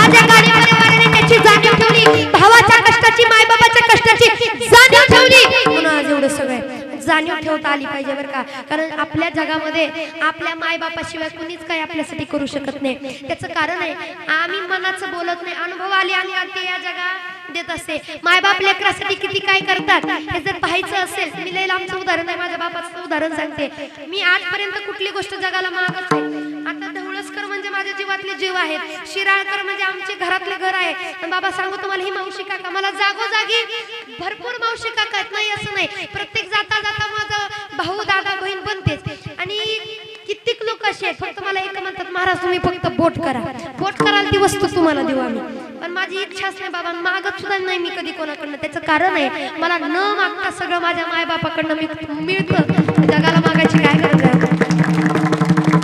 आज या गाडी परिवाराने त्याची जाणीव ठेवली, भावाच्या कष्टाची, मायबापाच्या कष्टाची जाणीव ठेवली, म्हणून आज एवढं सगळं जाणीव ठेवता आली पाहिजे बरं का. कारण आपल्या जगामध्ये आपल्या मायबापाशिवाय कुणीच काही आपल्यासाठी करू शकत नाही. त्याचं कारण आहे आम्ही मनाचं बोलत नाही, अनुभव आले आणि ते या जगात देत असते. मायबाप लेकरासाठी किती काय करतात हे जर पाहायचं असेल, मी लई लांबचं उदाहरण आहे, माझ्या बापाचं उदाहरण सांगते. मी आजपर्यंत कुठली गोष्ट जगाला मागत नाही. आता ढवळसकर म्हणजे माझ्या जीवातले जीव आहेत, शिराळकर म्हणजे आमचे घरातले घर आहे. पण बाबा सांगू तुम्हाला, ही मावशी काका, मला जागोजागी भरपूर मावशी काका आहेत, नाही असं नाही. प्रत्येक जाता जाता माझं भाऊ दादा बहीण बनतेच. आणि कित्येक लोक असे आहेत फक्त मला एक म्हणतात, महाराज तुम्ही फक्त बोट करा, बोट कराल ती वस्तू तुम्हाला देऊ आम्ही. पण माझी इच्छाच नाही बाबा, मागत सुद्धा नाही मी कधी कोणाकडनं. त्याचं कारण आहे मला न मागता सगळं माझ्या मायबापाकडनं मिळतं. जगाला मागायची काय गरज आहे?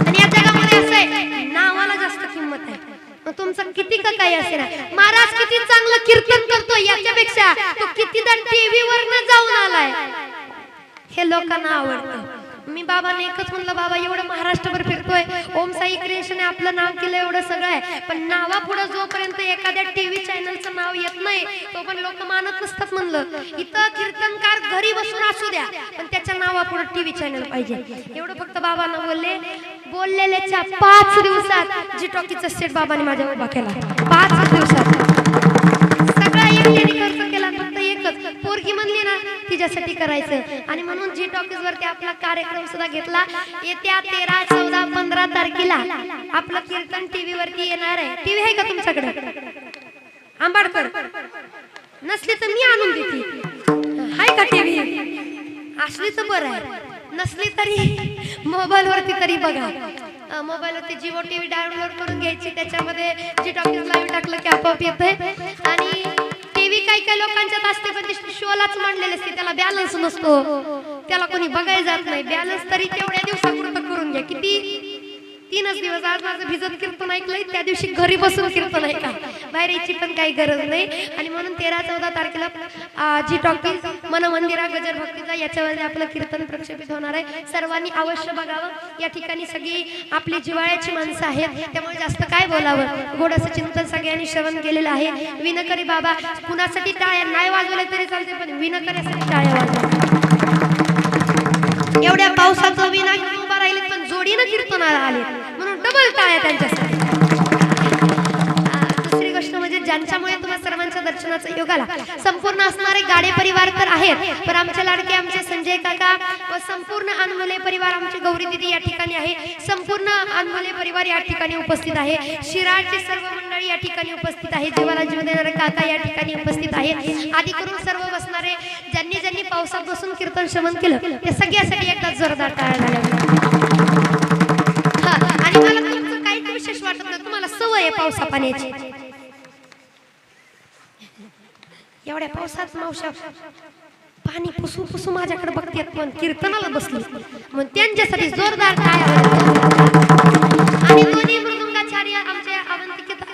आणि या जगामध्ये असं आहे, नावाला जास्त किंमत आहे. मग तुमचं किती का काही असे ना, महाराज किती चांगलं कीर्तन करतो याच्यापेक्षा तो कितीदा टीव्हीवर न जाऊन आलाय हे लोकांना आवडतं. मी बाबाने एकच म्हणलं, बाबा एवढं महाराष्ट्रभर फिरतोय, ओम साई क्रिएशन आपलं नाव केलं, एवढं सगळं आहे, पण नावापुढं जोपर्यंत एखाद्या टीव्ही चॅनलचं नाव येत नाही तो पण लोक मानत नसतात. म्हणलं इथं कीर्तनकार घरी बसून असू द्या, पण त्याच्या नावापुढं टीव्ही चॅनल पाहिजे. एवढं फक्त बाबांना बोलले. बोललेल्याच्या 5 दिवसात जी टॉकीचा सेट बाबांनी माझ्या उभा केला. 5 दिवसात सगळा एकट्याने खर्च केला. फक्त एकच पोरगी म्हणली ना तिच्यासाठी करायचं. आणि म्हणून जी टॉकीज वरती आपला कार्यक्रम सुद्धा घेतला. येत्या 13, 14, 15 तारखेला आपलं कीर्तन टीव्ही वरती येणार आहे. टीव्ही आहे का तुमच्याकडे? आंबाडकर नसली तर मी आणून देते. आहे का टीव्ही? असली तर बरं आहे, नसली तरी मोबाईल वरती तरी बघा. मोबाईल वरती जिओ टीव्ही डाउनलोड करून घ्यायची, त्याच्यामध्ये जी टॉकीज लाईव्ह टाकलं की आपोआप येतंय. आणि टीव्ही काही काही लोकांच्यात असते पण ते शोलाच मांडलेले असते, त्याला बॅलन्स नसतो, त्याला कोणी बघायला जात नाही. बॅलन्स तरी तेवढ्या दिवसापुरतं करून घ्या. किती 3च दिवस. आज माझं भिजत कीर्तन ऐकलंय, त्या दिवशी घरी बसून कीर्तन ऐका, बाहेर यायची पण काही गरज नाही. आणि म्हणून 13-14 तारखेला जी टॉकीज मन मंदिरा गजर भक्तीचा याच्यावर आपलं कीर्तन प्रक्षेपित होणार आहे. सर्वांनी अवश्य बघावं. या ठिकाणी सगळी आपली जिव्हाळ्याची माणसं आहेत, त्यामुळे जास्त काय बोलावं, गोडसं चिंतन सगळ्यांनी श्रवण केलेलं आहे. विनकरी बाबा कुणासाठी टाळ्या नाही वाजवल्या तरी चालते, पण विनकऱ्यासाठी टाळ्या वाजवा. एवढ्या पावसाचं विना घेऊन उभा राहिले पण जोडीनं कीर्तनाला आले, म्हणून डबल टाळ्या त्यांच्यासाठी. दुसरी गोष्ट म्हणजे ज्यांच्यामुळे तुम्हा सर्वांच्या दर्शनाचा योग आला, संपूर्ण असणारे गाडे परिवार तर आहेत, पण आमचे लाडके आमचे संजय काका व संपूर्ण अनमोले परिवार, आमची गौरी दिदी या ठिकाणी आहे, संपूर्ण अनमोले परिवार या ठिकाणी उपस्थित आहे. शिराळची सर्व मंडळी या ठिकाणी उपस्थित आहे. जीवाला जीव देणारे काका या ठिकाणी उपस्थित आहेत. आदी करून सर्व बसणारे ज्यांनी ज्यांनी पावसात बसून कीर्तन श्रवण केलं ते सगळ्यासाठी एकदा जोरदार टाळ्या झाल्या. आणि मला तुमचं काहीच विशेष वाटत नाही, तुम्हाला सवय आहे पावसा पाण्याची. एवढ्या पावसात मावशा पाणी पुसू पुसू माझ्याकडे बघतात, पण कीर्तनाला बसली मग त्यांच्यासाठी जोरदार टाळ्या. आणि दोन्ही मृदुंगाचार्य आमचे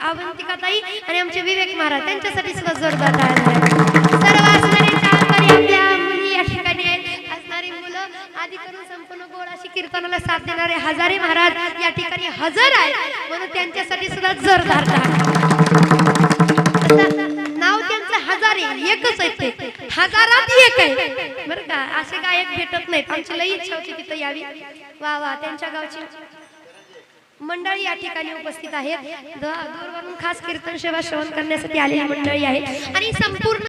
अवंतिकाताई आणि आमचे विवेक महाराज त्यांच्यासाठी सुद्धा जोरदार टाळ्या. सर्व असणारे टाळकरी आपल्या मुली या ठिकाणी आहेत, असणारी मुलं आदी करून संपूर्ण गोडाशी कीर्तनाला साथ देणारे हजारे महाराज या ठिकाणी हजर आहेत, म्हणून त्यांच्यासाठी सुद्धा जोरदार टाळ्या. नाव त्यांचं हजारे, एकच आहे ते, हजारात एक आहे बरं का. असे गायक भेटत नाहीत. आमची लई इच्छा होती तिथं यावी. वा वा, त्यांच्या गावची मंडळी या ठिकाणी उपस्थित आहेत. दूरवरून खास कीर्तन सेवा श्रवण करण्यासाठी आलेली मंडळी आहे. आणि संपूर्ण